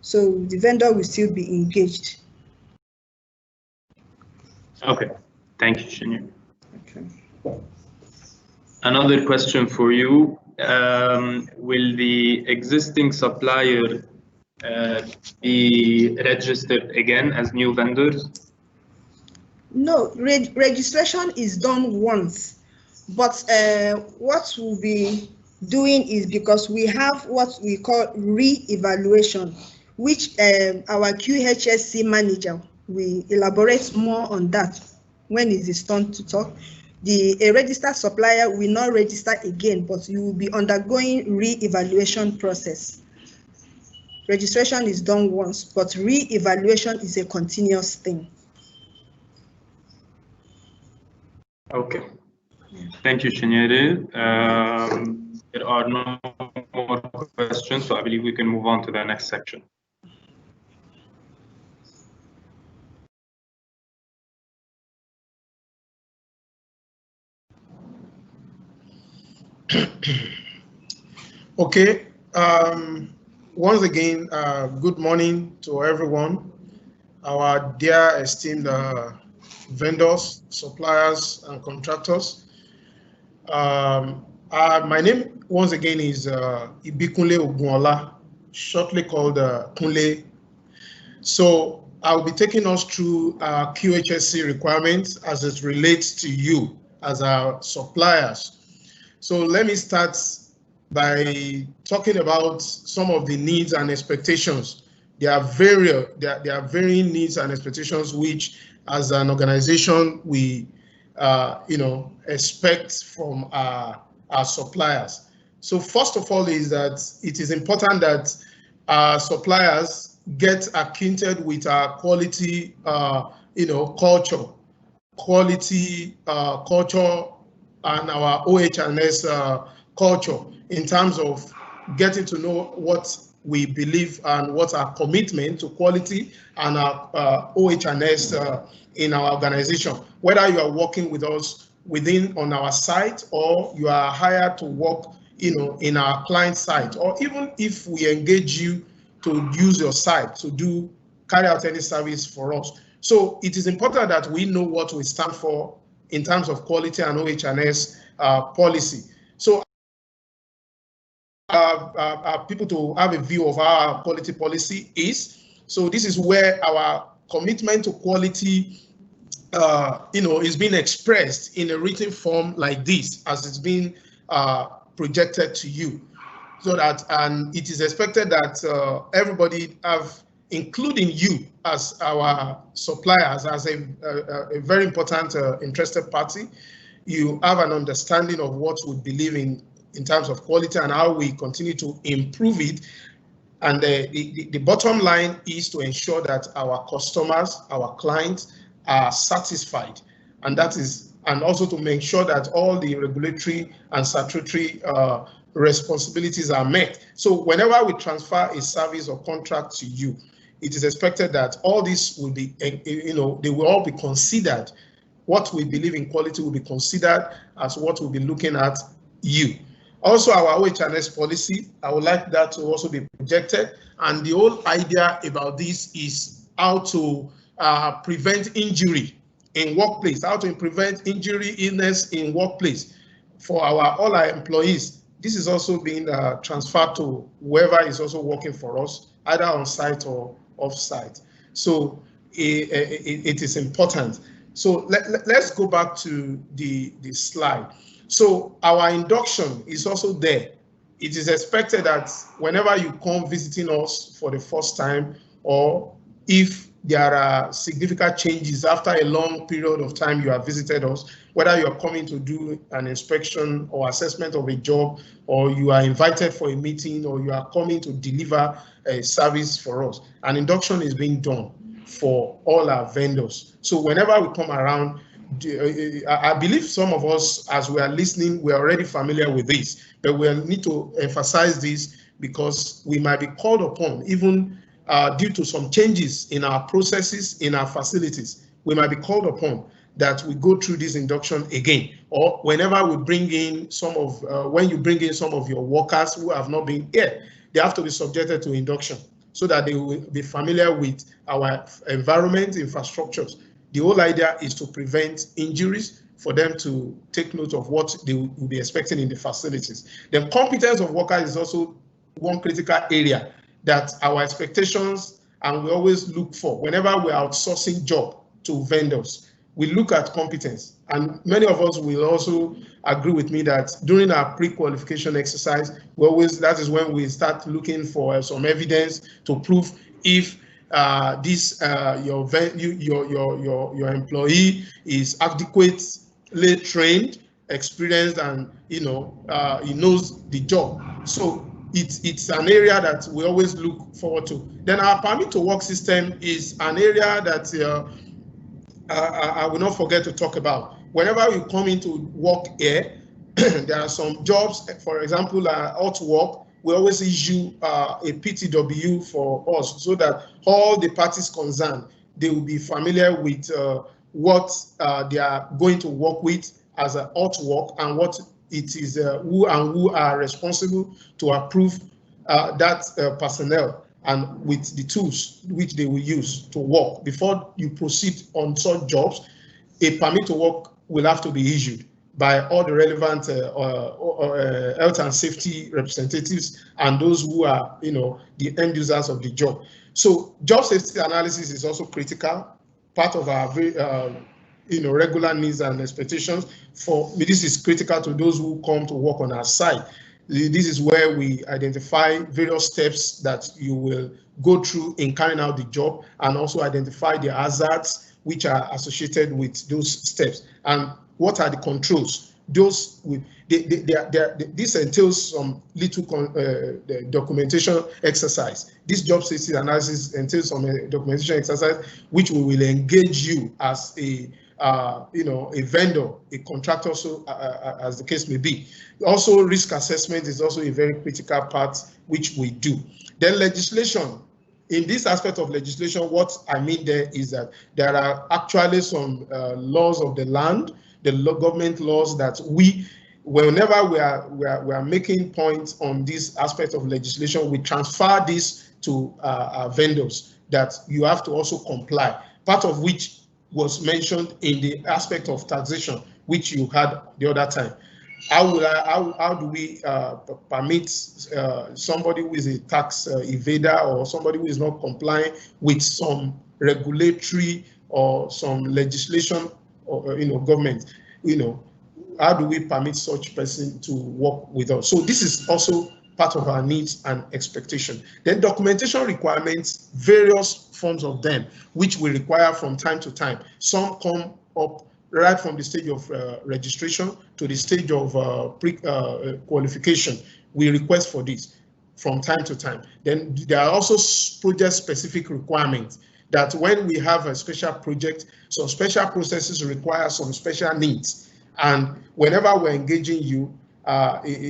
So the vendor will still be engaged. Okay, thank you, Shinyere. Okay. Another question for you. Will the existing supplier be registered again as new vendors? No, registration is done once, but what we'll be doing is, because we have what we call re-evaluation, which our QHSC manager will elaborate more on that when it is time to talk. A registered supplier will not register again, but you will be undergoing re-evaluation process. Registration is done once, but re-evaluation is a continuous thing. Okay. Thank you, Chinyere. There are no more questions, so I believe we can move on to the next section. Okay. Once again, good morning to everyone. Our dear esteemed vendors, suppliers, and contractors. My name, once again, is Ibikunle Ogunola, shortly called Kunle. So I'll be taking us through our QHSC requirements as it relates to you as our suppliers. So let me start by talking about some of the needs and expectations. There are varying needs and expectations which, as an organization, we expect from our suppliers. So first of all is that it is important that our suppliers get acquainted with our quality culture and our OH&S culture, in terms of getting to know what we believe and what our commitment to quality and our OH&S in our organization. Whether you are working with us on our site, or you are hired to work in our client site, or even if we engage you to use your site to carry out any service for us. So it is important that we know what we stand for in terms of quality and OH&S policy. So people to have a view of our quality policy is. So this is where our commitment to quality is being expressed in a written form like this, as it's been projected to you. So that, and it is expected that everybody have, including you as our suppliers, as a very important interested party, you have an understanding of what we believe in terms of quality and how we continue to improve it. And the bottom line is to ensure that our customers, our clients, are satisfied, and that is, and also to make sure that all the regulatory and statutory responsibilities are met. So whenever we transfer a service or contract to you, it is expected that all this will be, they will all be considered. What we believe in quality will be considered as what we'll be looking at you. Also, our OH&S policy, I would like that to also be projected. And the whole idea about this is how to prevent injury in workplace, how to prevent injury, illness in workplace for all our employees. This is also being transferred to whoever is also working for us, either on site or off site. So it is important. So let's go back to the slide. So our induction is also there. It is expected that whenever you come visiting us for the first time, or if there are significant changes after a long period of time you have visited us, whether you are coming to do an inspection or assessment of a job, or you are invited for a meeting, or you are coming to deliver a service for us, an induction is being done for all our vendors. So whenever we come around, I believe some of us, as we are listening, we are already familiar with this, but we need to emphasize this because we might be called upon, even due to some changes in our processes, in our facilities, we might be called upon that we go through this induction again. Or whenever we bring in when you bring in some of your workers who have not been here, they have to be subjected to induction so that they will be familiar with our environment, infrastructures. The whole idea is to prevent injuries, for them to take note of what they will be expecting in the facilities. The competence of workers is also one critical area that our expectations, and we always look for whenever we're outsourcing job to vendors. We look at competence, and many of us will also agree with me that during our pre-qualification exercise, that is when we start looking for some evidence to prove if your employee is adequate trained, experienced, and he knows the job. So it's an area that we always look forward to. Then our permit to work system is an area that I will not forget to talk about. Whenever you come into work here, there are some jobs, for example, out work, we always issue a PTW for us so that all the parties concerned, they will be familiar with what they are going to work with as an out work and what it is, who are responsible to approve that personnel and with the tools which they will use to work. Before you proceed on such jobs, a permit to work will have to be issued by all the relevant health and safety representatives and those who are, the end users of the job. So job safety analysis is also critical, part of our regular needs and expectations. This is critical to those who come to work on our site. This is where we identify various steps that you will go through in carrying out the job, and also identify the hazards which are associated with those steps, and what are the controls. This entails some little documentation exercise. This job safety analysis entails some documentation exercise which we will engage you as a vendor, a contractor, so as the case may be. Also, risk assessment is also a very critical part which we do. Then legislation. In this aspect of legislation, what I mean there is that there are actually some laws of the land, the government laws that whenever we are making points on this aspect of legislation, we transfer this to our vendors that you have to also comply. Part of which was mentioned in the aspect of taxation, which you had the other time. How do we permit somebody who is a tax evader or somebody who is not complying with some regulatory or some legislation or government? How do we permit such person to work with us? So this is also part of our needs and expectation. Then documentation requirements, various forms of them, which we require from time to time. Some come up right from the stage of registration to the stage of qualification. We request for this from time to time. Then there are also project-specific requirements that when we have a special project, some special processes require some special needs. And whenever we're engaging you, it's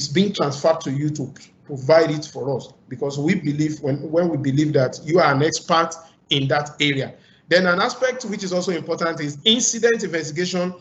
being transferred to you to provide it for us, because we believe when we believe that you are an expert in that area. Then an aspect which is also important is incident investigation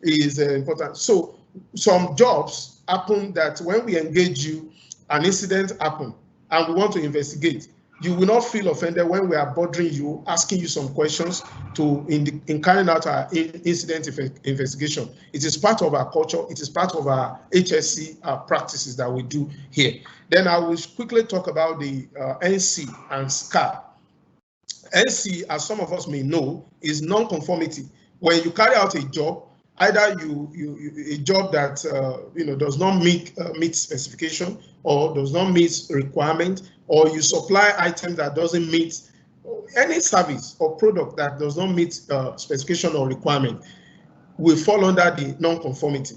is important. So some jobs happen that when we engage you, an incident happen and we want to investigate. You will not feel offended when we are bothering you, asking you some questions in carrying out our incident investigation. It is part of our culture. It is part of our HSC practices that we do here. Then I will quickly talk about the NC and SCA. NC, as some of us may know, is non-conformity. When you carry out a job, either a job that does not meet specification or does not meet requirement, or you supply items that doesn't meet any service or product that does not meet specification or requirement, will fall under the non-conformity.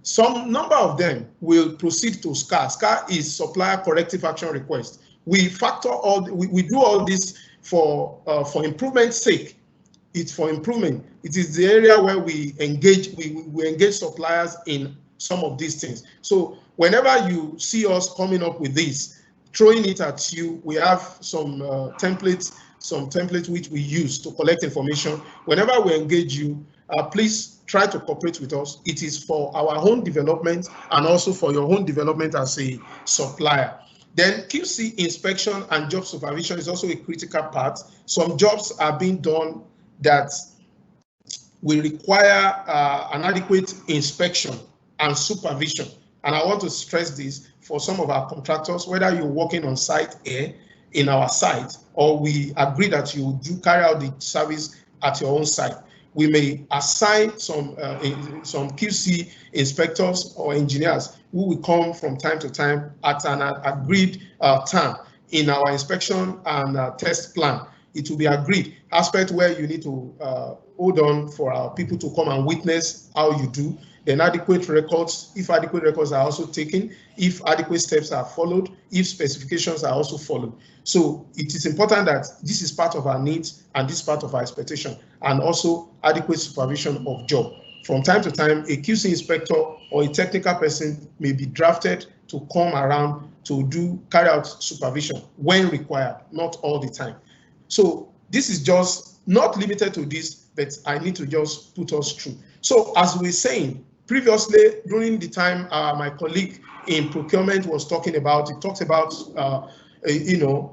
Some number of them will proceed to SCA. SCA is supplier corrective action request. We factor we do all this for improvement's sake. It's for improvement. It is the area where we engage suppliers in some of these things. So whenever you see us coming up with this, throwing it at you, we have some templates which we use to collect information. Whenever we engage you, please try to cooperate with us. It is for our own development and also for your own development as a supplier. Then QC inspection and job supervision is also a critical part. Some jobs are being done that will require an adequate inspection and supervision. And I want to stress this for some of our contractors, whether you're working on site here in our site, or we agree that you do carry out the service at your own site. We may assign some QC inspectors or engineers who will come from time to time at an agreed time in our inspection and test plan. it will be agreed. Aspect where you need to hold on for our people to come and witness how you do. Then adequate records, if adequate records are also taken, if adequate steps are followed, if specifications are also followed. So it is important that this is part of our needs and this is part of our expectation, and also adequate supervision of job. From time to time, a QC inspector or a technical person may be drafted to come around to carry out supervision when required, not all the time. So this is just not limited to this, but I need to just put us through. So as we were saying, previously, during the time my colleague in procurement was talking about, he talked about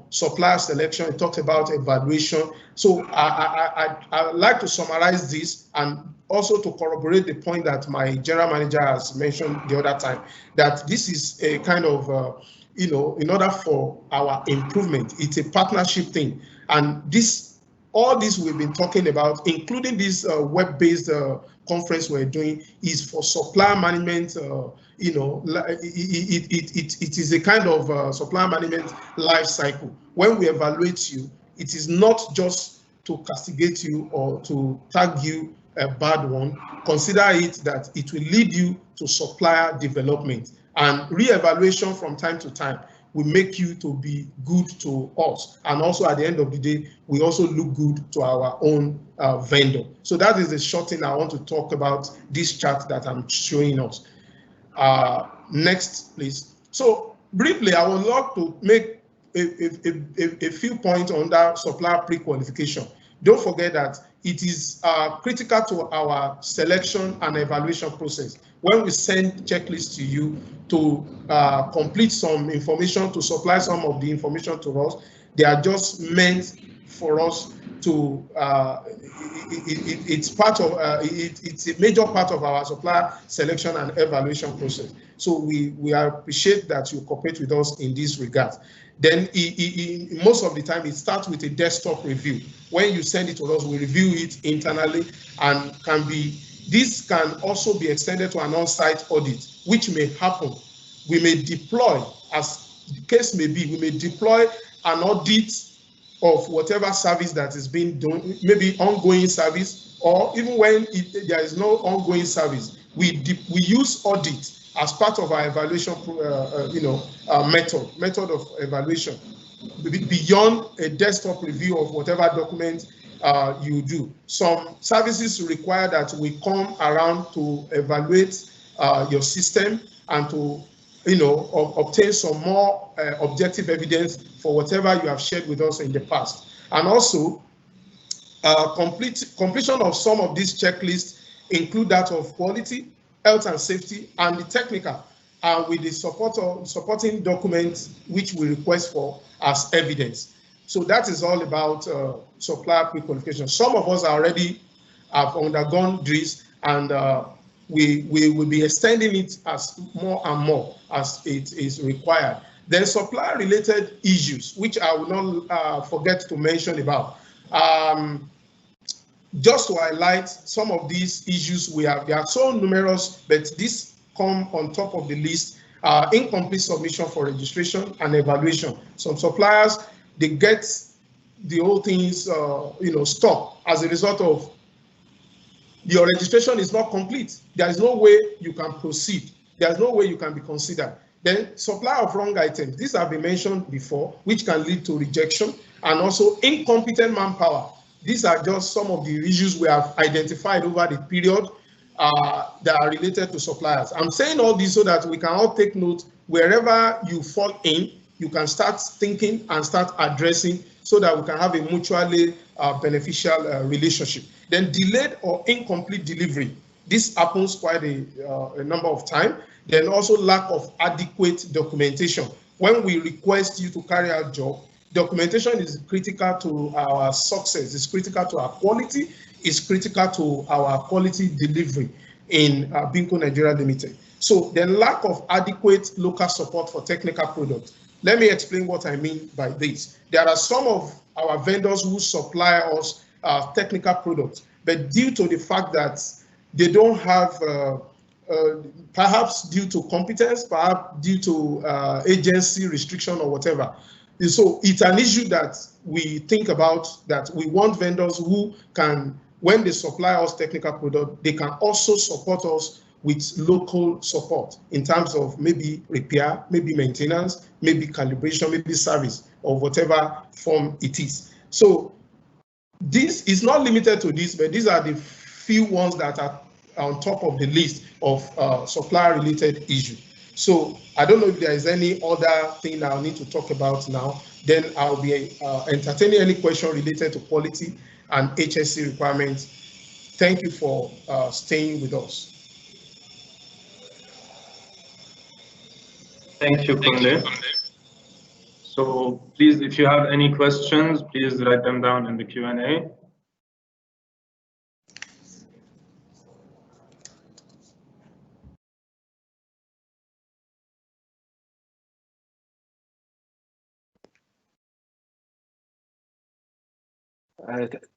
supplier selection, he talked about evaluation. So I'd like to summarize this and also to corroborate the point that my general manager has mentioned the other time, that this is a kind of, in order for our improvement, it's a partnership thing. And all this we've been talking about, including this web-based conference we're doing, is for supplier management. It is a kind of supplier management life cycle. When we evaluate you, it is not just to castigate you or to tag you a bad one. Consider it that it will lead you to supplier development, and re-evaluation from time to time will make you to be good to us, and also at the end of the day, we also look good to our own vendor. So that is the short thing I want to talk about this chart that I'm showing us. Next, please. So briefly, I would love to make a few points on that supplier pre-qualification. Don't forget that it is critical to our selection and evaluation process. When we send checklists to you to complete some information, to supply some of the information to us, they are just meant for us to, it's a major part of our supplier selection and evaluation process. So we appreciate that you cooperate with us in this regard. Then most of the time it starts with a desktop review. When you send it to us, we review it internally, and this can also be extended to an on-site audit, which may happen. We may deploy, as the case may be, we may deploy an audit of whatever service that is being done, maybe ongoing service, or even when there is no ongoing service, we use audit as part of our evaluation, method of evaluation, beyond a desktop review of whatever document you do. Some services require that we come around to evaluate your system and to, obtain some more objective evidence for whatever you have shared with us in the past. And also, completion of some of these checklists include that of quality, health and safety, and the technical, with the supporting documents which we request for as evidence. So that is all about supplier pre-qualification. Some of us already have undergone this, and we will be extending it as more and more as it is required. Then supplier-related issues, which I will not forget to mention about. Just to highlight some of these issues they are so numerous, but these come on top of the list. Incomplete submission for registration and evaluation. Some suppliers, they get the whole things, stopped as a result of your registration is not complete. There is no way you can proceed. There is no way you can be considered. Then supply of wrong items. These have been mentioned before, which can lead to rejection, and also incompetent manpower. These are just some of the issues we have identified over the period that are related to suppliers. I'm saying all this so that we can all take note. Wherever you fall in, you can start thinking and start addressing, so that we can have a mutually beneficial relationship. Then delayed or incomplete delivery. This happens quite a number of times. Then also lack of adequate documentation. When we request you to carry out job, documentation is critical to our success, it's critical to our quality, it's critical to our quality delivery in Beamco Nigeria Limited. So the lack of adequate local support for technical products. Let me explain what I mean by this. There are some of our vendors who supply us technical products, but due to the fact that they don't have, perhaps due to competence, perhaps due to agency restriction or whatever. So it's an issue that we think about that we want vendors who can, when they supply us technical product, they can also support us with local support in terms of maybe repair, maybe maintenance, maybe calibration, maybe service, or whatever form it is. So this is not limited to this, but these are the few ones that are on top of the list of supplier-related issues. So I don't know if there is any other thing I'll need to talk about now. Then I'll be entertaining any question related to quality and HSE requirements. Thank you for staying with us. Thank you, Kunle. So please, if you have any questions, please write them down in the Q&A.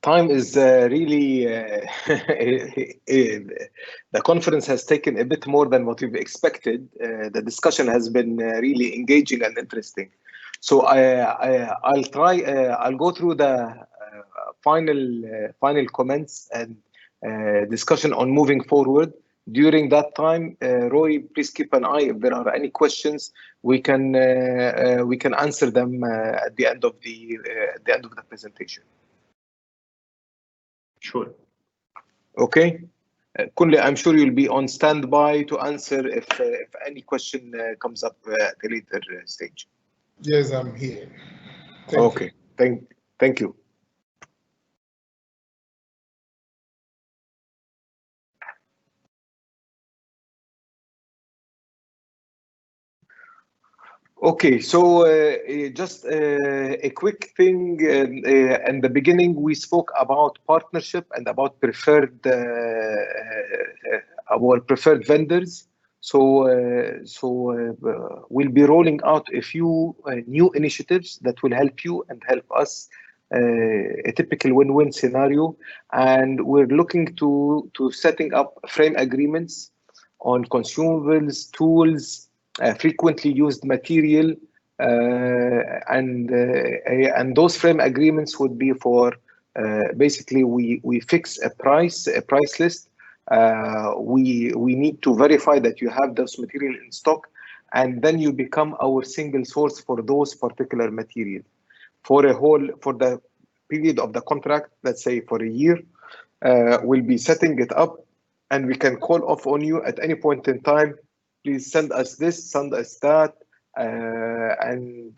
Time is really, the conference has taken a bit more than what we've expected. The discussion has been really engaging and interesting. So I'll try, I'll go through the final comments and discussion on moving forward. During that time, Roy, please keep an eye. If there are any questions, we can answer them at the end of the presentation. Sure. Okay. Kunle, I'm sure you'll be on standby to answer if any question comes up at a later stage. Yes, I'm here. Okay. Thank you. Okay, so just a quick thing. In the beginning, we spoke about partnership and about our preferred vendors. So we'll be rolling out a few new initiatives that will help you and help us. A typical win-win scenario, and we're looking to setting up frame agreements on consumables, tools, frequently used material, and those frame agreements would be for basically we fix a price list. We need to verify that you have those material in stock, and then you become our single source for those particular material for the period of the contract. Let's say for a year, we'll be setting it up, and we can call off on you at any point in time. Please send us this, send us that, and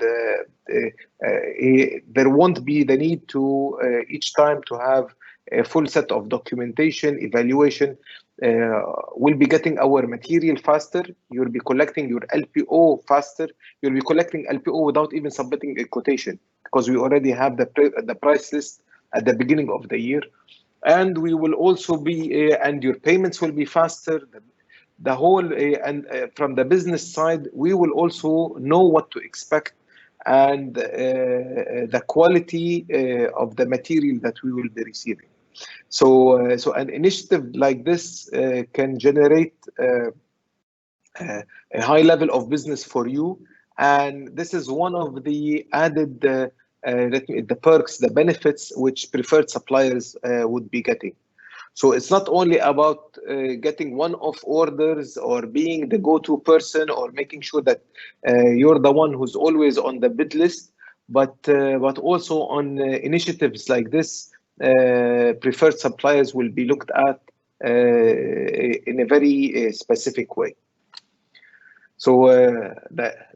there won't be the need to each time to have a full set of documentation, evaluation. We'll be getting our material faster. You'll be collecting your LPO faster. You'll be collecting LPO without even submitting a quotation, because we already have the price list at the beginning of the year. And we will also be, and your payments will be faster. The whole, from the business side, we will also know what to expect, and the quality of the material that we will be receiving. So an initiative like this can generate a high level of business for you, and this is one of the added the perks, the benefits which preferred suppliers would be getting. So it's not only about getting one-off orders or being the go-to person or making sure that you're the one who's always on the bid list, but also on initiatives like this, preferred suppliers will be looked at in a very specific way. So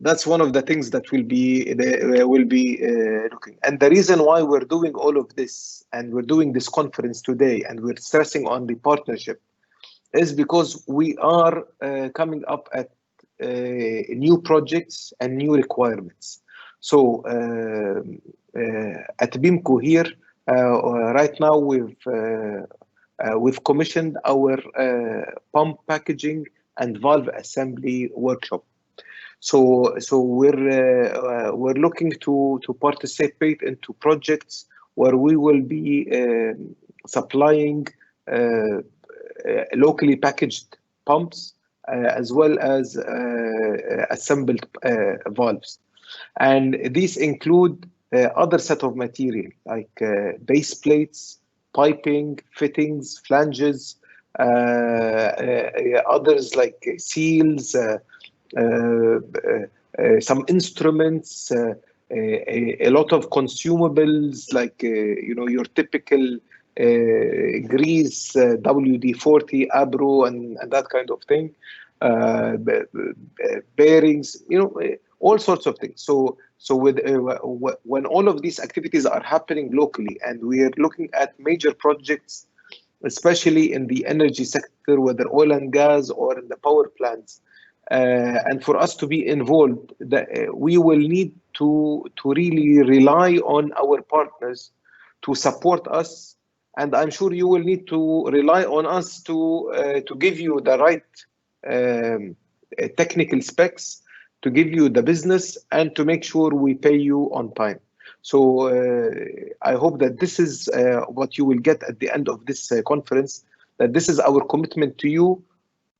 that's one of the things that will be looking. And the reason why we're doing all of this, and we're doing this conference today, and we're stressing on the partnership, is because we are coming up at new projects and new requirements. So at Beamco here, right now we've commissioned our pump packaging and valve assembly workshop. So we're looking to participate into projects where we will be supplying locally packaged pumps as well as assembled valves, and these include other set of material like base plates, piping, fittings, flanges, others like seals, some instruments, a lot of consumables like your typical grease, WD-40, Abro, and that kind of thing, bearings, all sorts of things. So with when all of these activities are happening locally, and we are looking at major projects, especially in the energy sector, whether oil and gas or in the power plants, and for us to be involved, we will need to really rely on our partners to support us, and I'm sure you will need to rely on us to give you the right technical specs, to give you the business, and to make sure we pay you on time. So I hope that this is what you will get at the end of this conference, that this is our commitment to you,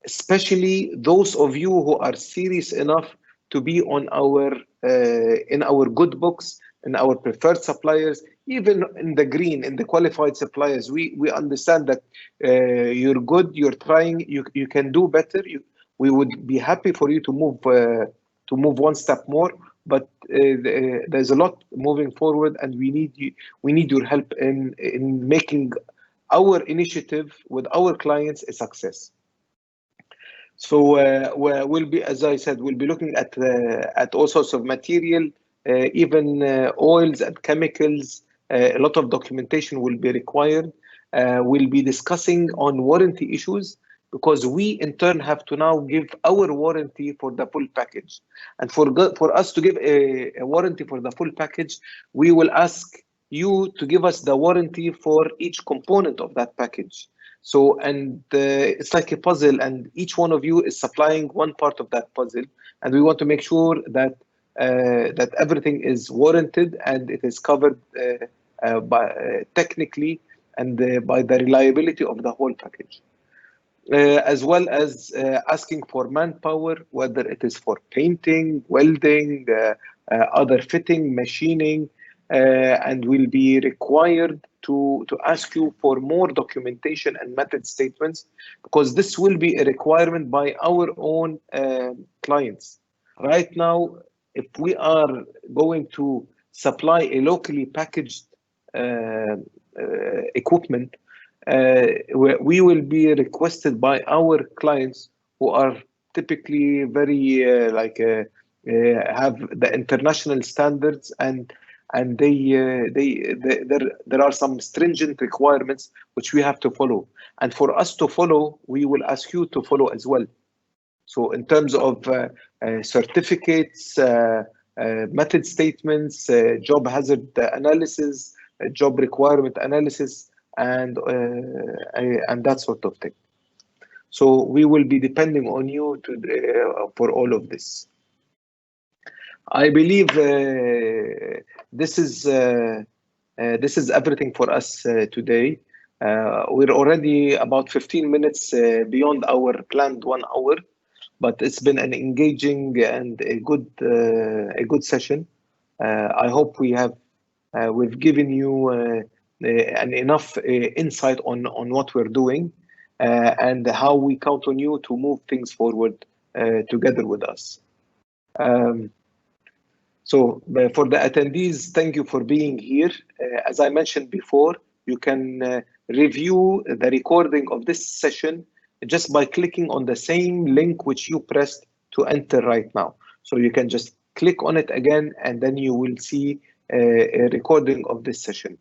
especially those of you who are serious enough to be on our in our good books, in our preferred suppliers, even in the green, in the qualified suppliers. We understand that you're good, you're trying, you can do better. We would be happy for you to move one step more, but there's a lot moving forward, and we need your help in making our initiative with our clients a success. So we'll be, as I said, we'll be looking at all sorts of material, even oils and chemicals. A lot of documentation will be required. We'll be discussing on warranty issues, because we in turn have to now give our warranty for the full package. And for us to give a warranty for the full package, we will ask you to give us the warranty for each component of that package. So, and it's like a puzzle, and each one of you is supplying one part of that puzzle, and we want to make sure that that everything is warranted and it is covered by technically and by the reliability of the whole package. As well as asking for manpower, whether it is for painting, welding, other fitting, machining, and will be required to ask you for more documentation and method statements, because this will be a requirement by our own clients. Right now, if we are going to supply a locally packaged equipment, we will be requested by our clients who are typically very have the international standards, and there are some stringent requirements which we have to follow, and for us to follow, we will ask you to follow as well. So in terms of certificates, method statements, job hazard analysis, job requirement analysis, and that sort of thing. So we will be depending on you for all of this. I believe this is everything for us today. We're already about 15 minutes beyond our planned 1 hour, but it's been an engaging and a good session. I hope we've given you enough insight on what we're doing and how we count on you to move things forward together with us. So for the attendees, thank you for being here. As I mentioned before, you can review the recording of this session just by clicking on the same link which you pressed to enter right now. So you can just click on it again, and then you will see a recording of this session.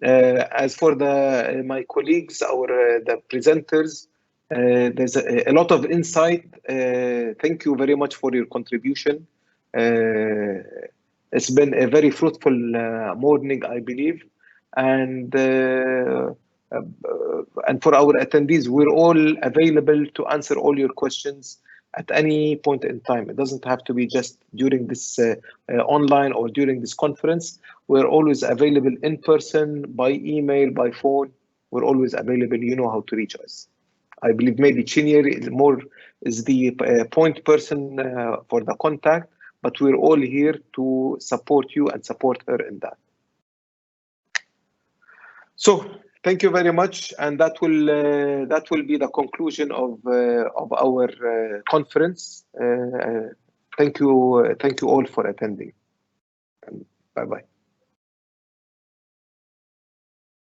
As for my colleagues, the presenters, there's a lot of insight. Thank you very much for your contribution. It's been a very fruitful morning, I believe, and for our attendees, we're all available to answer all your questions at any point in time. It doesn't have to be just during this online or during this conference. We're always available in person, by email, by phone. We're always available. You know how to reach us. I believe maybe Chinyeri is the point person for the contact, but we're all here to support you and support her in that. So thank you very much, and that will be the conclusion of our conference. Thank you all for attending. Bye bye.